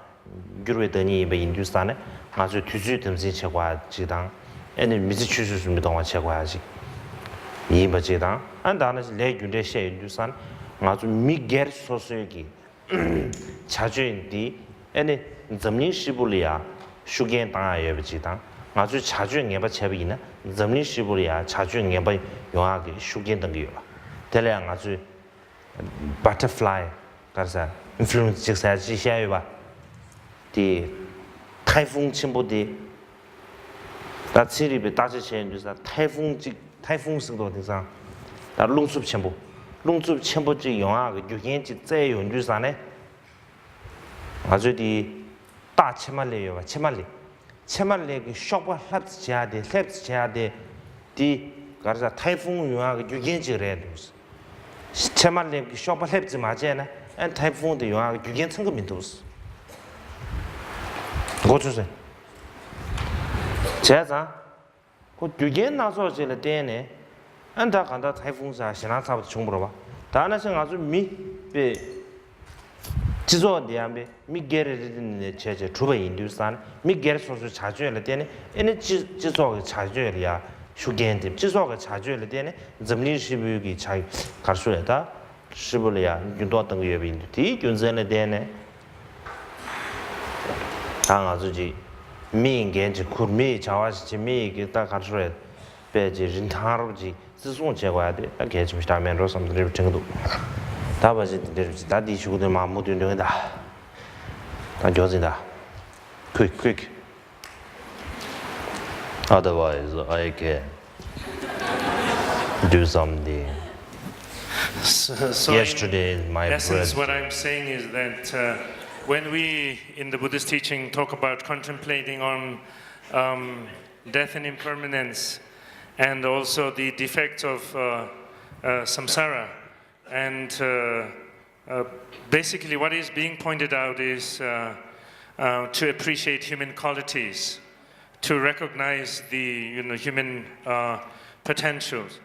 규르웨더니 임베 인두스탄에 아주 투주 듬지 체과 지당 아니 미지 추수습니다 와 체과야지 이바 지당 안다는 레준데 셰 인두스탄 아주 미게르 소소기 자주인디 아니 점린 시불이야 슈겐 당아예 비지당 아주 자주 녀바 체비나 점리 시불이야 자주 녀바 용하게 슈겐 등기요 대량 아주 버터플라이 가서 인플루언스 직사 지시해요 디 타이풍 침보디 다치리베 다지체就是타이풍 승도 등상 다 롱숲 침보지 용하게 유행지 제 용주산에 아주 디大千万里有吧，千万里个小不拉子家的，拉子家的， 디 가르자 타이풍 유하가 유견지래도스 시체말렘 그 쇼발렙지 맞잖아 안 타이풍도 유하가 유견 청금인도스 고주세 제자 그 유견 나서질 때네 안다 간다 타이풍사 신앙사부터 정보로 봐 다나생 아주 미베 지소디암베 미게르르네 제제 주베 인두산 미게르 소수 자주를 때네 에네 지소가 자주야 슈겐데 지소가 자주를 때네 점리시부기 자 가르소야다 시불이야 윤도던 거 예빈데 디 윤전에 되네 당아주지 미인겐지 쿠미 자와시 미게 다 가르소야 배지 린타로지 지송 제거야 돼 개좀 다면로 섬들 정도 다바지 다 디슈고들 마무리 되는다 다 조진다 quick otherwise I can do something So yesterday my in essence, breath what I'm saying is that when we in the Buddhist teaching talk about contemplating on death and impermanence, and also the defects of samsara, and basically what is being pointed out is to appreciate human qualities, to recognize the human potentials.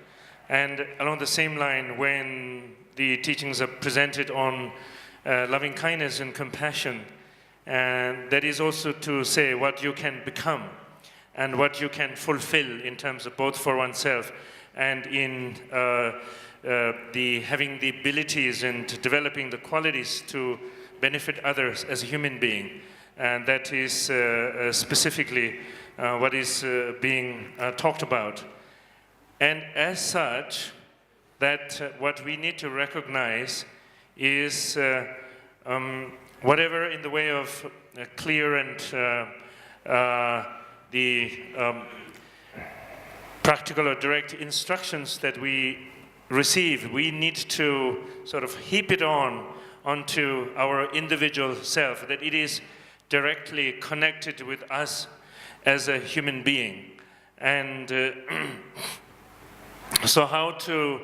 And along the same line, when the teachings are presented on loving kindness and compassion, and that is also to say what you can become and what you can fulfill in terms of both for oneself and in having the abilities and developing the qualities to benefit others as a human being. And that is specifically what is being talked about. And as such, that what we need to recognize is whatever in the way of clear and the practical or direct instructions that we receive, we need to sort of heap it onto our individual self, that it is directly connected with us as a human being. And so how to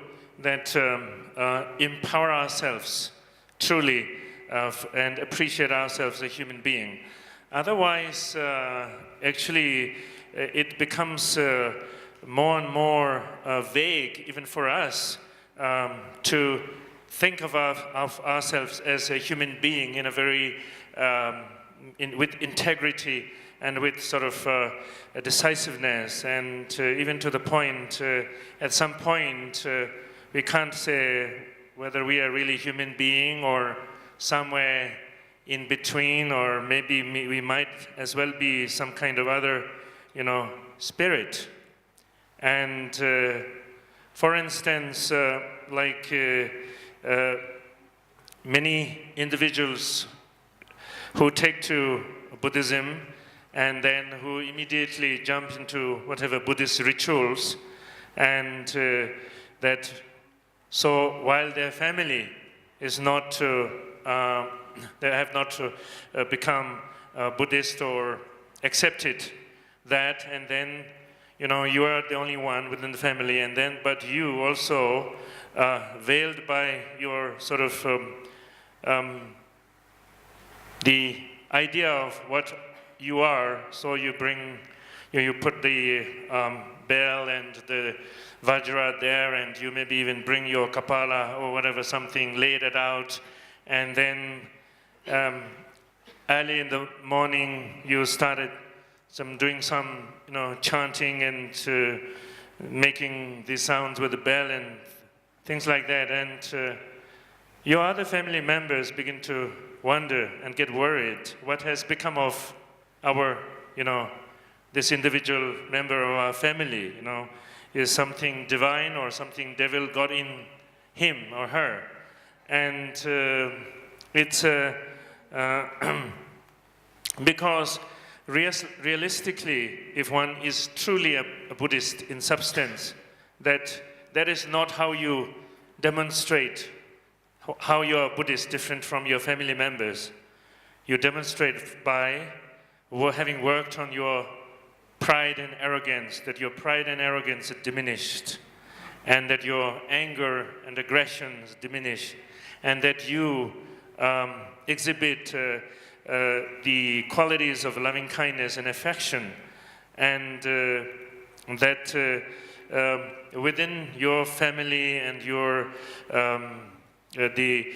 empower ourselves truly and appreciate ourselves as a human being. Otherwise, actually, it becomes more and more vague, even for us, to think of ourselves as a human being in a very, with integrity and with sort of a decisiveness, and even to the point, at some point, we can't say whether we are really human being or somewhere in between, or maybe we might as well be some kind of other, spirit. And for instance, like many individuals who take to Buddhism and then who immediately jump into whatever Buddhist rituals, and that so while their family is not they have not become Buddhist or accepted that, and then you are the only one within the family, and then but you also veiled by your sort of the idea of what you are, so you bring you put the bell and the vajra there, and you maybe even bring your kapala or whatever, something, laid it out, and then early in the morning you started doing some chanting and making these sounds with the bell and things like that, and your other family members begin to wonder and get worried. What has become of our, this individual member of our family? Is something divine or something devil got in him or her? And it's because realistically, if one is truly a Buddhist in substance, that is not how you demonstrate how you are Buddhist different from your family members. You demonstrate by having worked on your pride and arrogance, that your pride and arrogance are diminished, and that your anger and aggressions diminish, and that you exhibit the qualities of loving kindness and affection, and that within your family and your the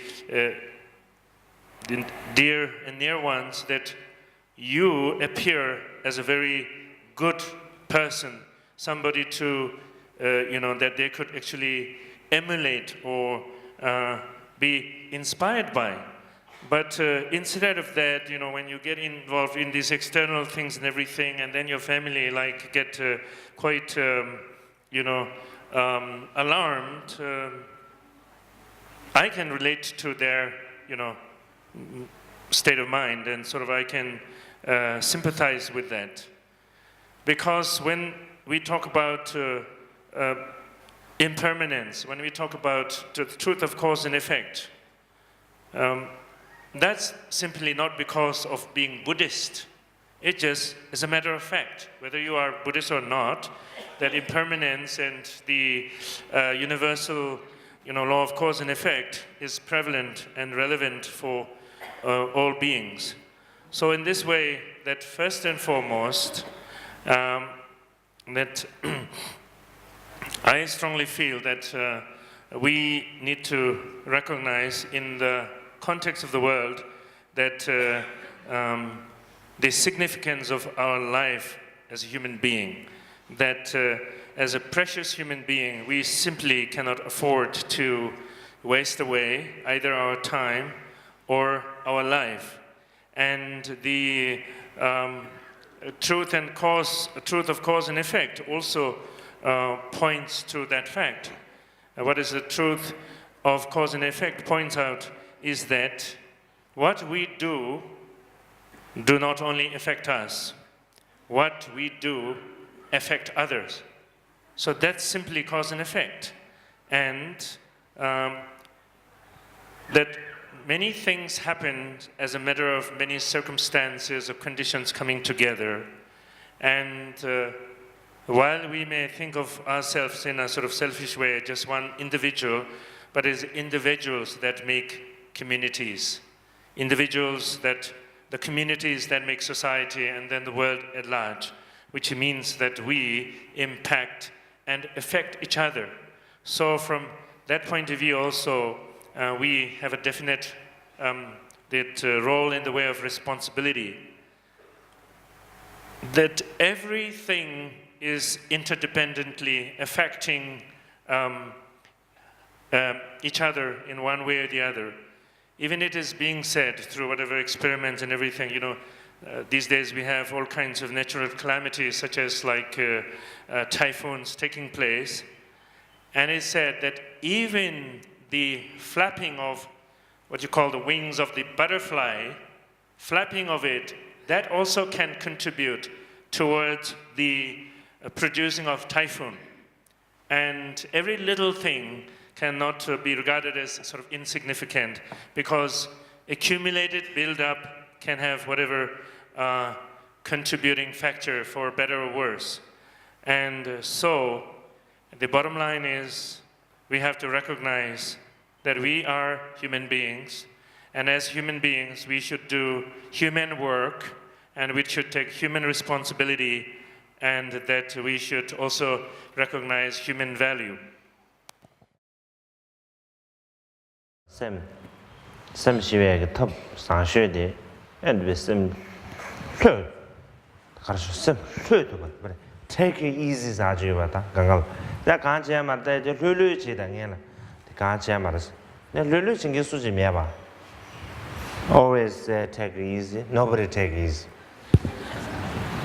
dear and near ones, that you appear as a very good person, somebody to that they could actually emulate or be inspired by. But instead of that, when you get involved in these external things and everything, and then your family get quite alarmed, I can relate to their state of mind, and sort of I can sympathize with that. Because when we talk about impermanence, when we talk about the truth of cause and effect, that's simply not because of being Buddhist. It just is a matter of fact, whether you are Buddhist or not, that impermanence and the universal law of cause and effect is prevalent and relevant for all beings. So in this way, that first and foremost, that I strongly feel that we need to recognize in the context of the world that the significance of our life as a human being, that as a precious human being, we simply cannot afford to waste away either our time or our life. And the truth of cause and effect also points to that fact. What is the truth of cause and effect points out is that what we do not only affect us, what we do affect others. So that's simply cause and effect. And that many things happen as a matter of many circumstances or conditions coming together. And while we may think of ourselves in a sort of selfish way, just one individual, but it's individuals that make communities. The communities that make society, and then the world at large, which means that we impact and affect each other. So from that point of view also, we have a definite role in the way of responsibility. That everything is interdependently affecting each other in one way or the other. Even it is being said through whatever experiments and everything, these days we have all kinds of natural calamities, such as typhoons taking place. And it's said that even the flapping of what you call the wings of the butterfly, flapping of it, that also can contribute towards the producing of typhoon. And every little thing cannot be regarded as sort of insignificant, because accumulated build-up can have whatever contributing factor for better or worse. And so the bottom line is we have to recognize that we are human beings, and as human beings we should do human work, and we should take human responsibility, and that we should also recognize human value. Sem shiwe ge top sangshe de and we sem hlö хорошо sem hlö to ba take it easy sa ji ba ta gangal da ga jia ma da je hlö ji da nge la ga jia ma de ne hlö jing ge su ji me ba always take it easy, nobody take it easy.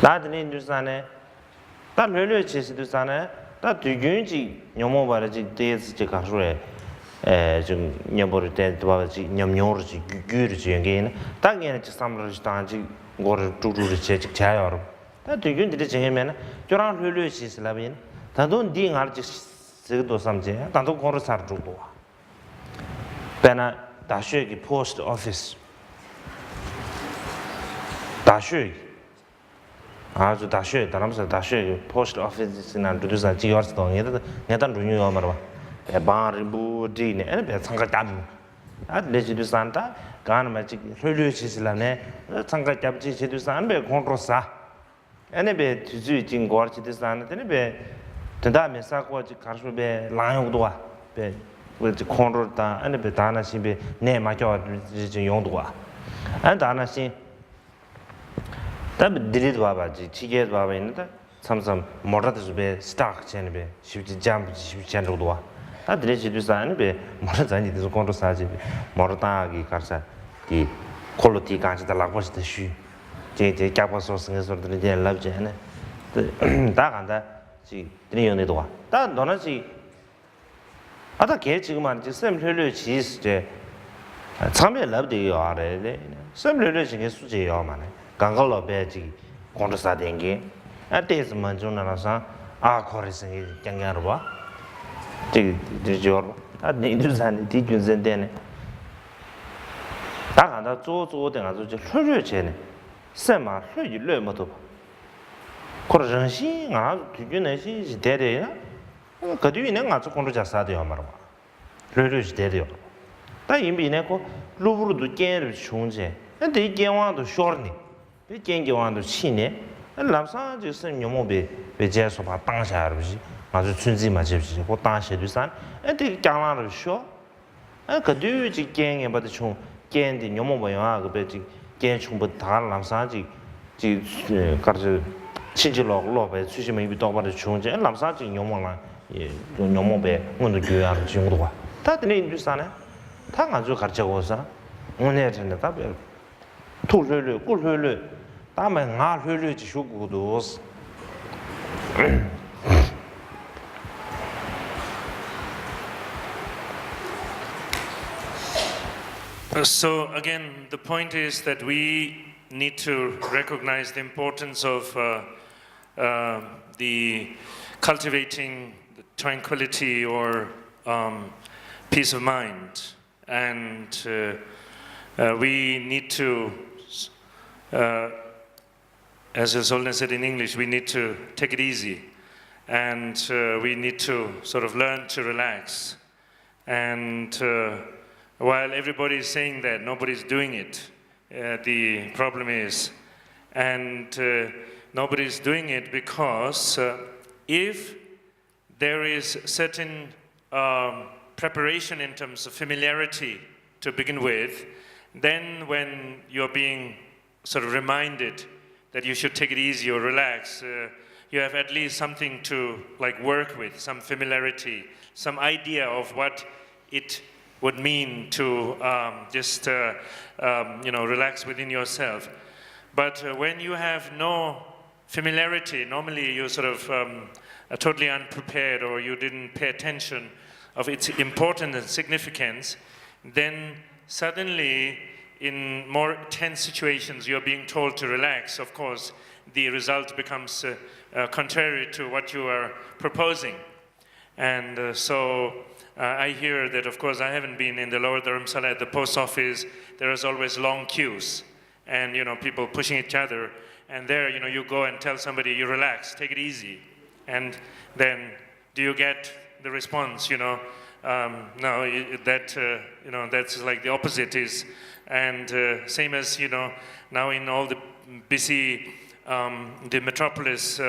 Da de ni du sa ne da hlö ji si du sa ne da du gyun ji nyomo ba ji de ji ga shu 좀 녀버를 때 도와지 녀녀르지 규규르지 연계는 당연히 samr지 단지 거를 뚜루르 제직 자요. 다 되긴데 제면 저랑 흘려시 슬라빈 다돈 딩 알지 저도 삼제 다도 거를 살 주고. 배나 다슈기 포스트 오피스 다슈 아주 다시 다람서 다시 포스트 오피스나 두두사 지어스도 내가 루뉴 말아 바르부디네 에베 상가담 아 레지두산타 가나마치 르르시슬라네 상가잡지 지두산베 콘트로사 에네베 주주진 거치드산네 에네베 된다메 사고지 가르베 라용도와 베 with 콘트로다 에네베 다나시베 네 마죠 지 용도와 안 다나시 답 드리드 바바지 치게 바바 있는데 삼삼 모라드스 베 스타크 첸베 쉽지 잠 쉽지 않도와 다 드리지도 사는베 모라자니 그 콘도 사지 모라다기 가르사 디 콜로티 간지다 라고스데 슈 제제 잡아서 생겨서들 이제 랍제네 다 간다 지 드리요네도와 다 너나지 아다 개 지금 안 지금 흘려 지스제 참에 랍데요 아래네 샘르르 지게 수제요 만에 강갈로 배지 콘도사 된게 아테스만 존나라사 아 코레스이 짱야로 봐 지지죠 아 니들산이 디준센데네 다 간다 쪼쪼된 아주 저 흘려제네 샘마 흘려 뭐도 코르전시 아 뒤준내시 대대야 그 뒤에는 아주 콘도자 사대요 말아 흘려지 대대요 다 임비네고 루브루도 깨를 총제 근데 이 깨왕도 쇼르니 이 깨왕도 치네 남사就是녀모베 베제서 봐 당샤르지 아주 춘지 맞지 고 당샤르산 근데 장라를 쇼 그 뒤지 깨에 받을 총 깨인데 녀모봐요 그 베지 깨 총부 다 남사지 지 가르 친지로 로베 수시면 이비 더 받을 총제 남사지 녀모랑 예 녀모베 오늘 교양 중도 와 다들 인주산에 다 가지고 가르쳐고서 오늘 전에 답이 토르르 꿀르르 다음에 나 흘르지 쇼고도 So again, the point is that we need to recognize the importance of the cultivating the tranquility or peace of mind, and we need to, as His Holiness said in English, we need to take it easy, and we need to sort of learn to relax. And while everybody is saying that, nobody's doing it. The problem is, and nobody's doing it because if there is certain preparation in terms of familiarity to begin with, then when you're being sort of reminded that you should take it easy or relax, you have at least something to like work with, some familiarity, some idea of what it would mean to just relax within yourself. But when you have no familiarity, normally you're sort of totally unprepared, or you didn't pay attention of its importance and significance, then suddenly in more tense situations you're being told to relax. Of course, the result becomes contrary to what you are proposing. And so I hear that, of course, I haven't been in the Lower Dharamsala at the post office. There is always long queues and, people pushing each other. And there, you go and tell somebody, you relax, take it easy. And then do you get the response, no, that's like the opposite is. And same as, now in all the busy, the metropolis,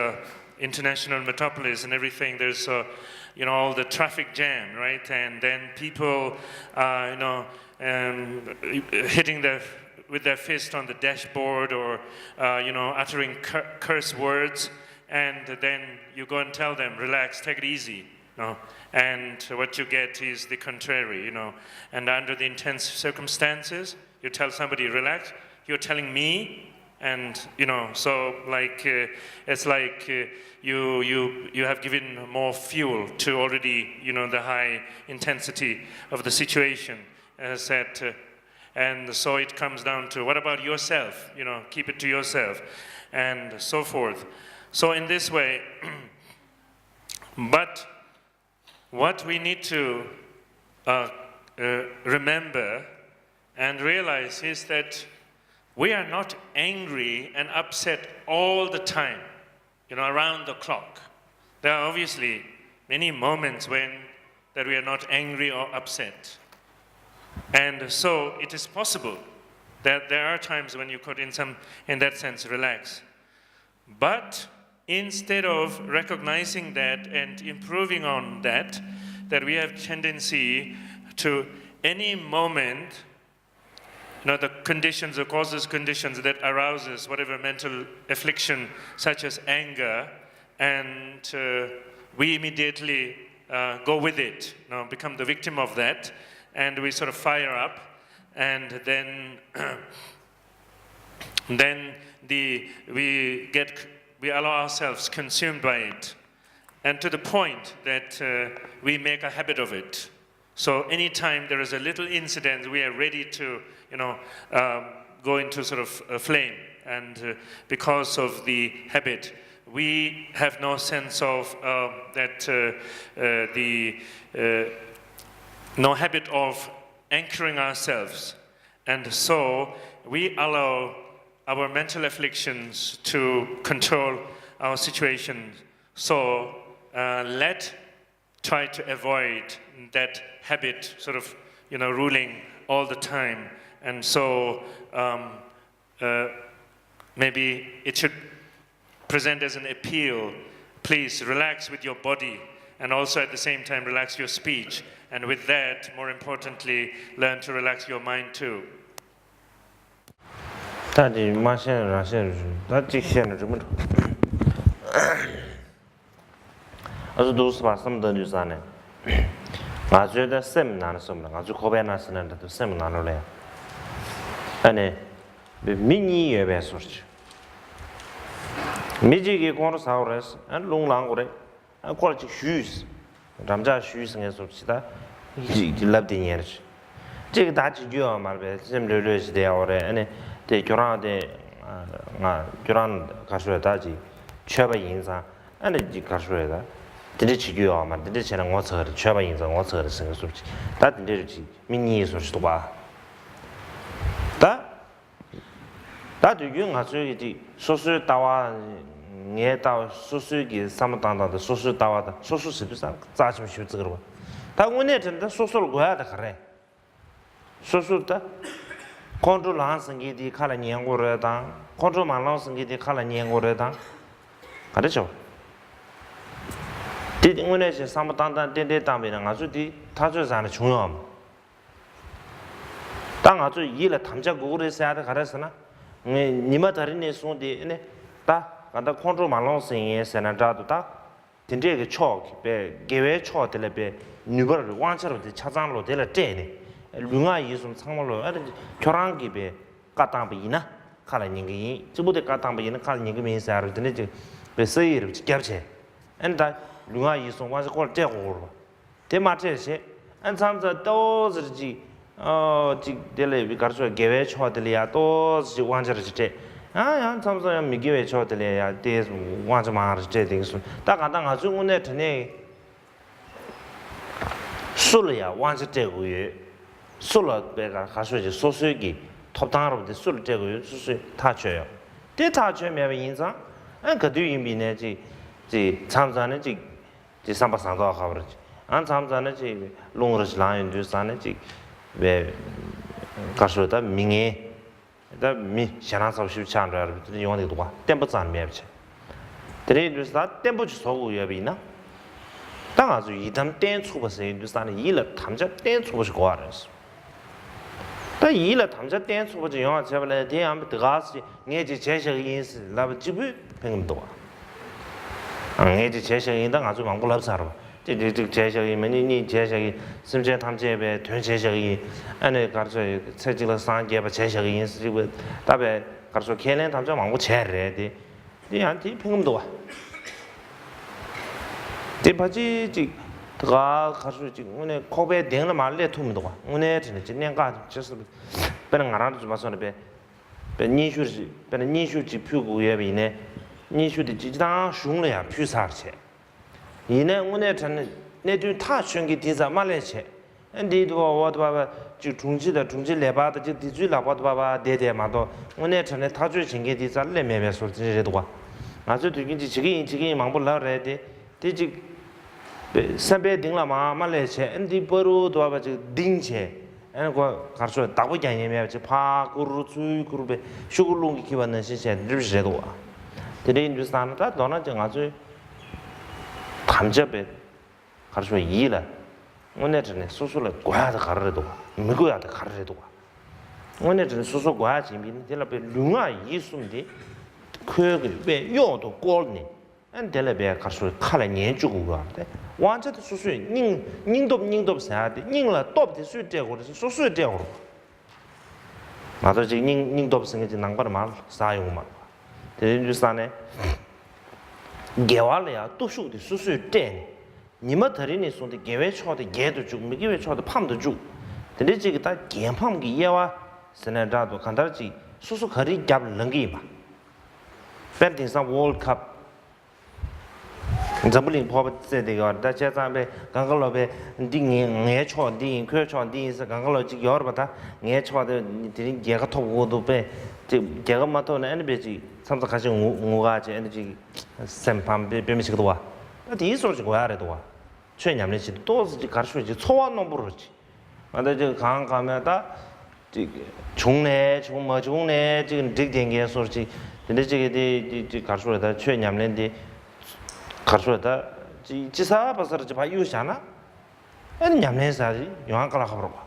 international metropolis and everything, there's, all the traffic jam, right? And then people, hitting with their fist on the dashboard, or, uttering curse words. And then you go and tell them, relax, take it easy. And what you get is the contrary, And under the intense circumstances, you tell somebody, relax, you're telling me, and, so like, it's like you have given more fuel to already, the high intensity of the situation. And so it comes down to, what about yourself? Keep it to yourself, and so forth. So in this way, but what we need to remember and realize is that we are not angry and upset all the time, around the clock. There are obviously many moments when that we are not angry or upset. And so it is possible that there are times when you could, in that sense, relax. But instead of recognizing that and improving on that we have tendency to any moment, the conditions, the causes conditions that arouses whatever mental affliction, such as anger, and we immediately go with it, become the victim of that, and we sort of fire up, and then we allow ourselves consumed by it, and to the point that we make a habit of it. So anytime there is a little incident, we are ready to, go into sort of a flame, and because of the habit, we have no sense of no habit of anchoring ourselves, and so we allow our mental afflictions to control our situation. So try to avoid that habit sort of ruling all the time, and so maybe it should present as an appeal. Please relax with your body, and also at the same time relax your speech, and with that, more importantly, learn to relax your mind too. 但你妈现在让现在，他这现在这么多，而是都是把什么的就是呢？我觉得什么难的什么了，我就后边那是呢，都什么难了嘞？哎呢，民意也别说去，民间给光着啥回事？俺龙浪过来，俺过来就虚死，咱们家虚死，俺说其他，就来不得年了去。这个大几句啊嘛呗，什么流是的呀，我嘞，俺呢。 对，就让搞出来的就全部影响，俺那就搞出来的，这里去就要嘛，这里现在我测的全部影响我测的生数据，但这里去明年说是多吧？但对于我说的说是到啊，年到说是给什么当的，说是到啊的，说是是不是咋什么学这个了？但我那真的说了过来的可嘞，说的。 control lang sengi di khala nyengo re dang control man lang sengi di khala nyengo re dang kada cho di ngone che sam dang dang den de dang be nga su di ta zhe zan de chung yo ma dang a zu yi le tam jia gu re sa de kada sa na ni ma da ri ne song de ne da ga da control man lang sengi se na zha du da din zhe ge cho be ge wei cho de le be nu ba de wang cha de cha zang lo de le zhe ne lunga yi sum changlo a kyorang gi be ka tang bi na khala ning gi zu bu de ka tang bi na khala ning gi min sa ru de ne be sei ru gyar che an da lunga yi sum wa ko de go ro de ma che che an chang za do zi ji ji de le bi gar so ge we cho de le ya do ji wang zhe ji a ya chang za mi ge we cho de le ya de wang zhe ma zhe ding su da ga dang a zu ne de ne su le ya wang zhe de gu ye 说了别个还说就说水给 top down 了的说了这个就是他缺呀对他缺没有影响俺个对应比呢这参战的这三八三道好了俺参战的这龙日是哪样就是咱的这为他说的民营的民现在稍许强着这用的多点不占没不去这里就是他点不去说过也比呢当然就一旦点出不是就是咱的一了他们家点出不是过来是 但一了，他们家点出不就用这不来点俺们得个是，俺就这些个因素，那不基本凭那么多。俺就这些因，但俺就忙不了啥了。这这些因，你这些因，甚至他们这边团这些因，俺那搞说采集了3届吧，这些个因是这个，大概搞说可能他们家忙不起来的，你看这凭那么多。这把这。 다 가서 지금 오늘 코베 되는 말래 투면도 와 오늘 진짜 내가 just 배는 알아도 좀 봐서 배 니슈지 배는 니슈지 표고 예비네 니슈지 지당 슝려야 표사체 이내 오늘 저는 내도 다 슝기 뒤자 말래체 ndi do wa do ba ji zhongji le ba de ji zui la ba do ba de de ma do wo ne chen ne ta zui jing ge di za le me me so ji de wa ma zui du yin ji mang bu la re de ji san be ding la ma le che ndi bo ru do ba ji ding che ene ko gar so da bu jian ye me ji pa gu ru zui gu ru be shu gu long ki wan ne shi che ri shi de wa de yin ju san da do na jing a zui tam je be gar so yi le 오늘 전에 수술을 과하다 가르래도 미고야다 가르래도 오늘 전에 수술 과하지 민들라베 룽아 이숨디 그게 왜 요도 꼴니 안델라베 가서 칼에 년주고 그런데 완전히 수술 닝도 사야돼 닝라 돕데 수되고 수술되고 맞아 지금 닝도 생기지 낭바를 말 사용만 대인주산에 개월이야 또 수도 수술된 你们这里呢说的给外炒的盐都煮，没给外炒的胖都煮。但是这个他盐胖给盐哇，现在这都看到这，叔可以夹冷给嘛。本地上 World Cup， 咱不能跑不在这个，大家咱们刚刚老呗，的盐炒的，快炒的是刚刚老几样吧？他盐炒的，你这里盐个头我都呗，这盐个嘛头呢，那边这，上次开始我啊这，那这三盘别没吃个多啊。 第一说是过来的多，去年的是都是就开始就错完弄不着去，完了这个刚刚面的这个穷呢，这个点个说是，现在这个的开始的去年的开始的这啥不是就怕有啥呢？哎，年年啥的，永远搞了好不好？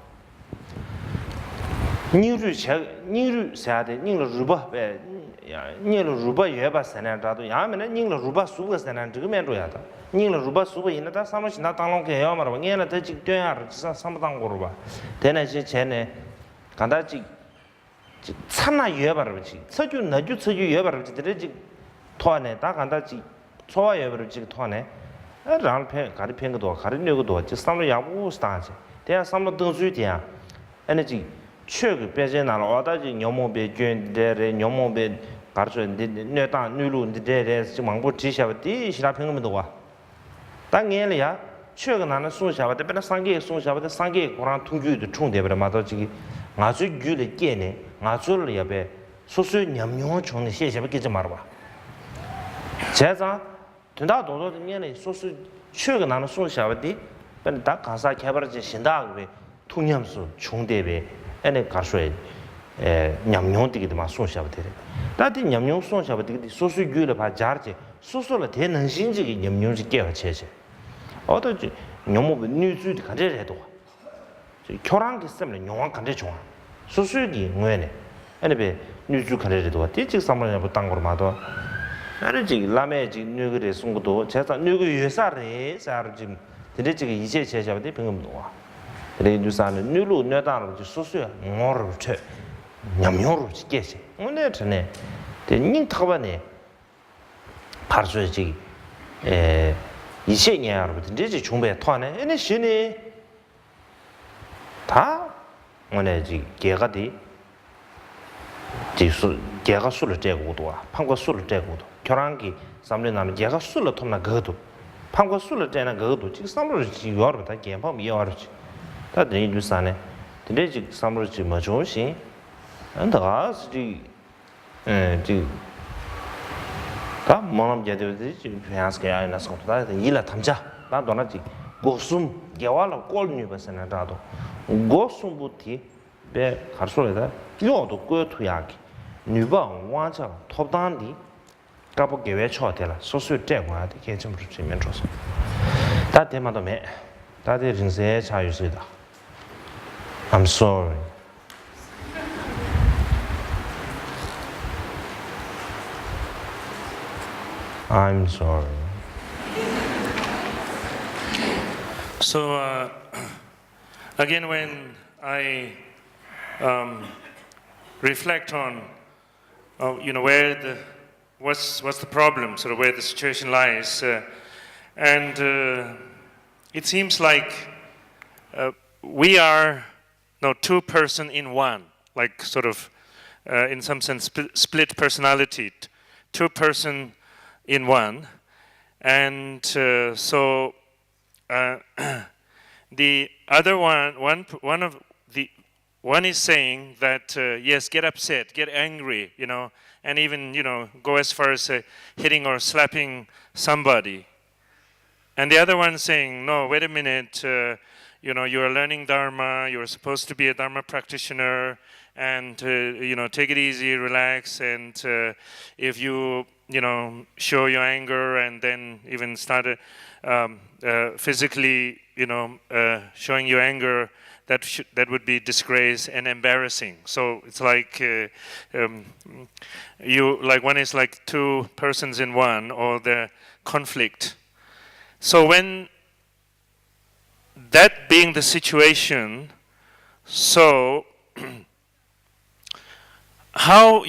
你入啥的，你了入不呗？ 你了如果也把三年抓到，俺们那你了如果数个三年这个面重要的，你了如果数个人那他上面现在当龙开要嘛了吧？俺那他这对呀，这上不当过了吧？但那些钱呢，刚才这差那月吧了不起，这就那就这就月吧了不起，这这团呢，大刚才这错月吧了这个团呢，让骗，搞的骗个多，搞的六个多，就上了养不是大钱，等下上了等水的呀，那这缺个别人拿了，我到这牛毛别捐的，牛毛别。 가르쳐 내 땅 누루 내 지금 뭐 지샤버디 시라평면 도와 땅에야 최근 나는 소샤버데 배나 상계 소샤버데 상계 고랑 통주도 총대버려 맞아 지기 아주 규를 깨네 아주를 옆에 소수 냠뇽 총의 시샤버게 좀 말아 봐 제가 된다 도도 년에 소수 최근 나는 소샤버디 배나 다 가사 개발지 신다 그래 통념수 총대배 에네 가르쳐야 냠뇽 되게 막 소샤버데 다들 냠뇽 소샤버데 소수 규를 봐 잘지 소수를 대능신지기 냠뇽지 깨어 체체 어떠지 냠모 뉴즈도 간제 해도 교랑 있으면 용왕 간제 좋아 소수기 뭐네 아니베 뉴즈 간제 해도 뒤직 삼을 뭐 땅으로 마도 아니지 라메지 뉴그레 송고도 제가 뉴그 회사래 사르 지금 드레지가 이제 제자한테 병음도 와 그래 뉴사는 뉴로 뇌다로 소수야 뭐를 쳐 냠뇽으로 지게지 오늘 전에 ning 타바네 파르주지 에 2000년 여러분 이제 중배 토하네 얘네 신이 다 오늘 지 개가디 지수 개가 술을 째고도 와 판과 술을 째고도 결혼기 삼년 남은 개가 술을 통나 그것도 판과 술을 째는 그것도 지금 삼을 지 여러분 다 개판 이어하지 다 내일 주사네 근데 지금 삼을 지 뭐좋으시 안다 지 다 뭐는 제대로지 회사에 아이나 속다 일을 담자 나 도나지 고숨 개와라 꼴니 버스나 다도 고숨부티 배 가르소래다 요도 끄투야기 누방 완자 톱단디 까보 개외 쳐대라 소수 때과데 개점 주면 줘서 다 대마도 매 다들 인생에 자유스다 I'm sorry I'm sorry. So again, when I reflect on, where what's the problem, sort of where the situation lies, and it seems like we are two person in one, like sort of in some sense split personality, two person in one, and so The other one is saying that yes, get upset, get angry, and even go as far as hitting or slapping somebody. And the other one saying, no, wait a minute, you're learning Dharma, you're supposed to be a Dharma practitioner, and take it easy, relax, and if you show your anger and then even start physically showing your anger, that would be disgrace and embarrassing. So it's like one is like two persons in one, or the conflict. So when that being the situation, so how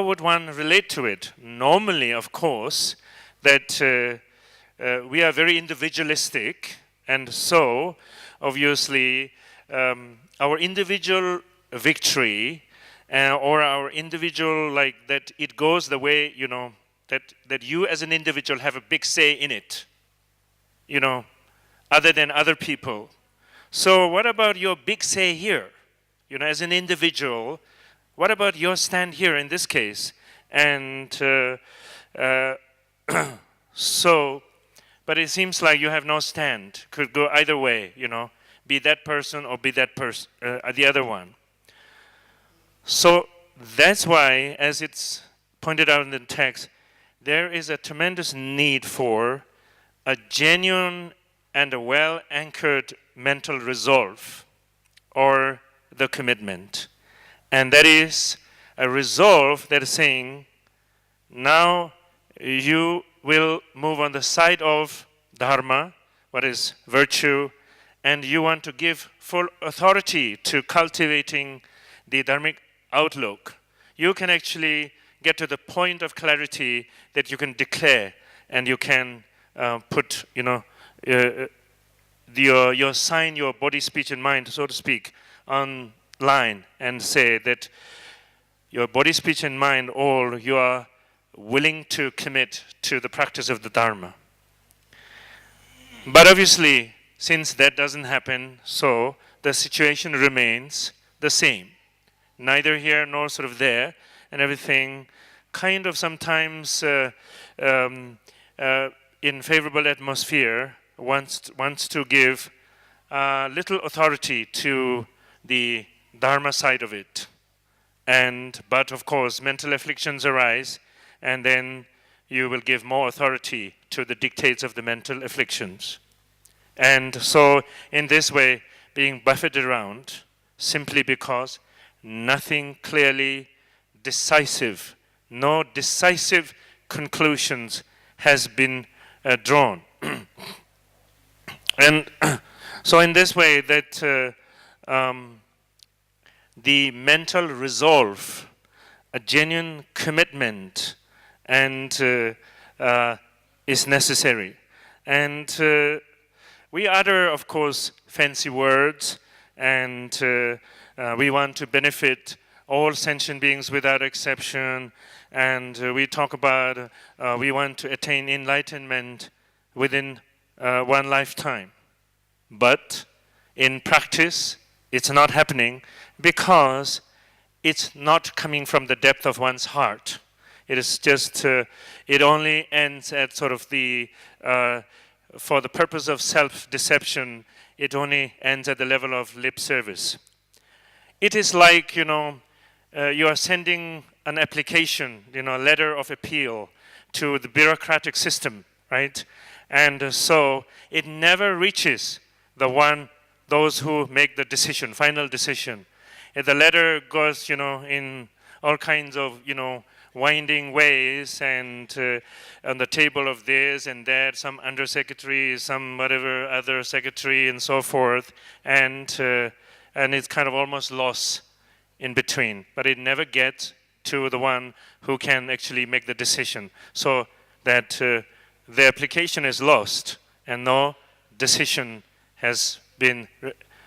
would one relate to it? Normally, of course, that we are very individualistic, and so obviously our individual victory or our individual, like that, it goes the way that you as an individual have a big say in it, other than other people. So what about your big say here? As an individual, what about your stand here in this case? And so, but it seems like you have no stand. Could go either way, be that person or be that person, the other one. So that's why, as it's pointed out in the text, there is a tremendous need for a genuine and a well-anchored mental resolve, or the commitment. And that is a resolve that is saying, now you will move on the side of Dharma, what is virtue, and you want to give full authority to cultivating the Dharmic outlook. You can actually get to the point of clarity that you can declare, and you can put, your sign, your body, speech, and mind, so to speak, online, and say that your body, speech, and mind, all you are willing to commit to the practice of the Dharma. But obviously, since that doesn't happen, so the situation remains the same. Neither here nor sort of there, and everything kind of sometimes in favorable atmosphere wants to give little authority to the Dharma side of it. But of course, mental afflictions arise, and then you will give more authority to the dictates of the mental afflictions. And so, in this way, being buffeted around, simply because nothing clearly decisive, no decisive conclusions has been drawn. And so in this way, that the mental resolve, a genuine commitment, and is necessary. And we utter, of course, fancy words, and we want to benefit all sentient beings without exception, and we talk about we want to attain enlightenment within one lifetime. But in practice, it's not happening because it's not coming from the depth of one's heart. It is just, it only ends at sort of the, for the purpose of self-deception, it only ends at the level of lip service. It is like, you are sending an application, a letter of appeal to the bureaucratic system, right? And so it never reaches those who make the decision, final decision. If the letter goes, in all kinds of, winding ways, and on the table of this and that, some undersecretary, some whatever other secretary, and so forth, and it's kind of almost lost in between. But it never gets to the one who can actually make the decision, so that the application is lost and no decision has been.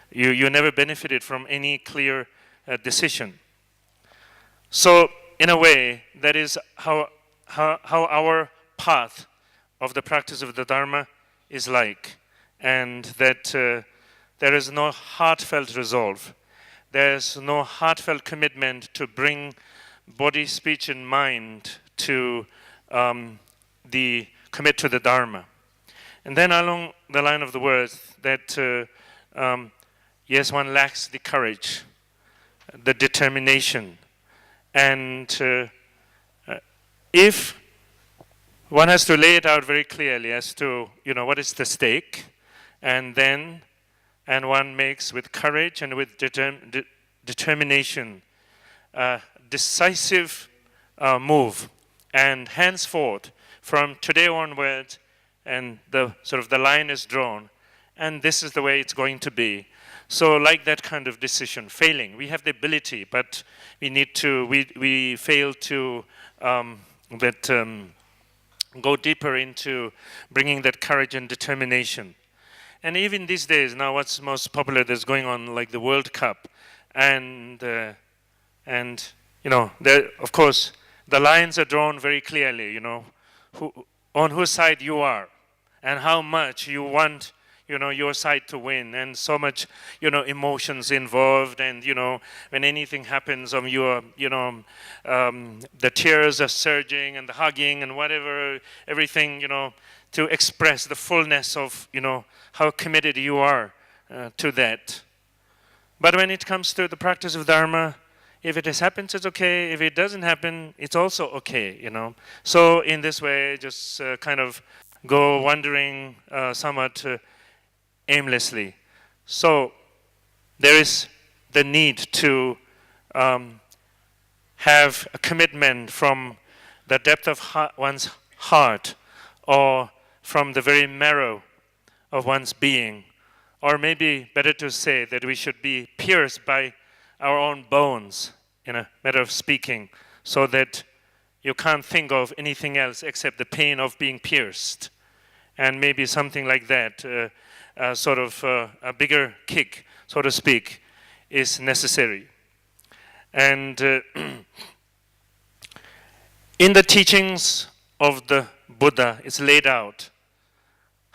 You never benefited from any clear decision. So, in a way, that is how our path of the practice of the Dharma is like. And that there is no heartfelt resolve. There is no heartfelt commitment to bring body, speech, and mind to commit to the Dharma. And then along the line of the words that, yes, one lacks the courage, the determination. And if one has to lay it out very clearly as to, what is the stake, and one makes with courage and with determination a decisive move, and henceforth, from today onwards, and the line is drawn, and this is the way it's going to be. So like that kind of decision, failing, we have the ability, but we fail to go deeper into bringing that courage and determination. And even these days, now what's most popular that's going on, like the World Cup, and there, of course, the lines are drawn very clearly, on whose side you are, and how much you want, your side to win, and so much, emotions involved, and, when anything happens, the tears are surging, and the hugging, and whatever, everything, to express the fullness of, how committed you are to that. But when it comes to the practice of Dharma, if it has happened, it's okay. If it doesn't happen, it's also okay, So in this way, just kind of go wandering somewhat aimlessly. So there is the need to have a commitment from the depth of one's heart, or from the very marrow of one's being. Or maybe better to say that we should be pierced by our own bones, in a matter of speaking, so that you can't think of anything else except the pain of being pierced. And maybe something like that, a bigger kick, so to speak, is necessary. And in the teachings of the Buddha, it's laid out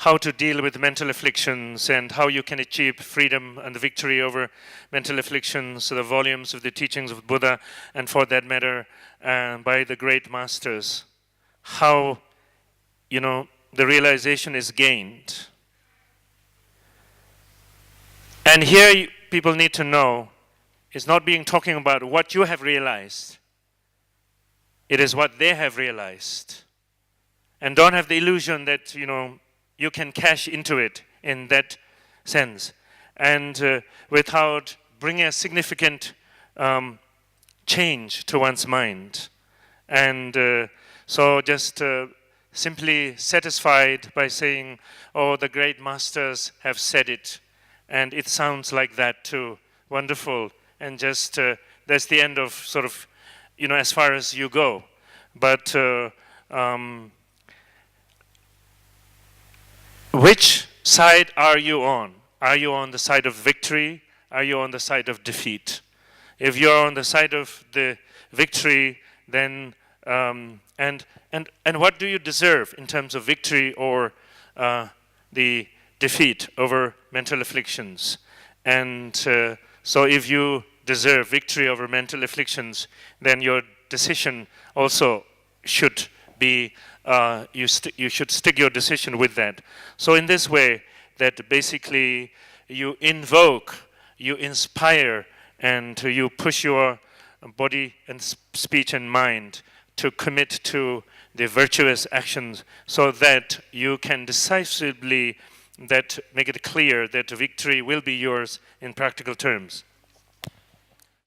how to deal with mental afflictions and how you can achieve freedom and victory over mental afflictions, the volumes of the teachings of Buddha, and for that matter, by the great masters. How, the realization is gained. And here people need to know, it's not being talking about what you have realized. It is what they have realized. And don't have the illusion that, you can cash into it in that sense. And without bringing a significant change to one's mind. And so just simply satisfied by saying, oh, the great masters have said it. And it sounds like that too. Wonderful. And just, that's the end of as far as you go. But which side are you on? Are you on the side of victory? Are you on the side of defeat? If you're on the side of the victory, then and what do you deserve in terms of victory or the defeat over mental afflictions? And so if you deserve victory over mental afflictions, then your decision also should be, you should stick your decision with that. So in this way, that basically you invoke, you inspire, and you push your body and speech and mind to commit to the virtuous actions, so that you can decisively make it clear that victory will be yours in practical terms.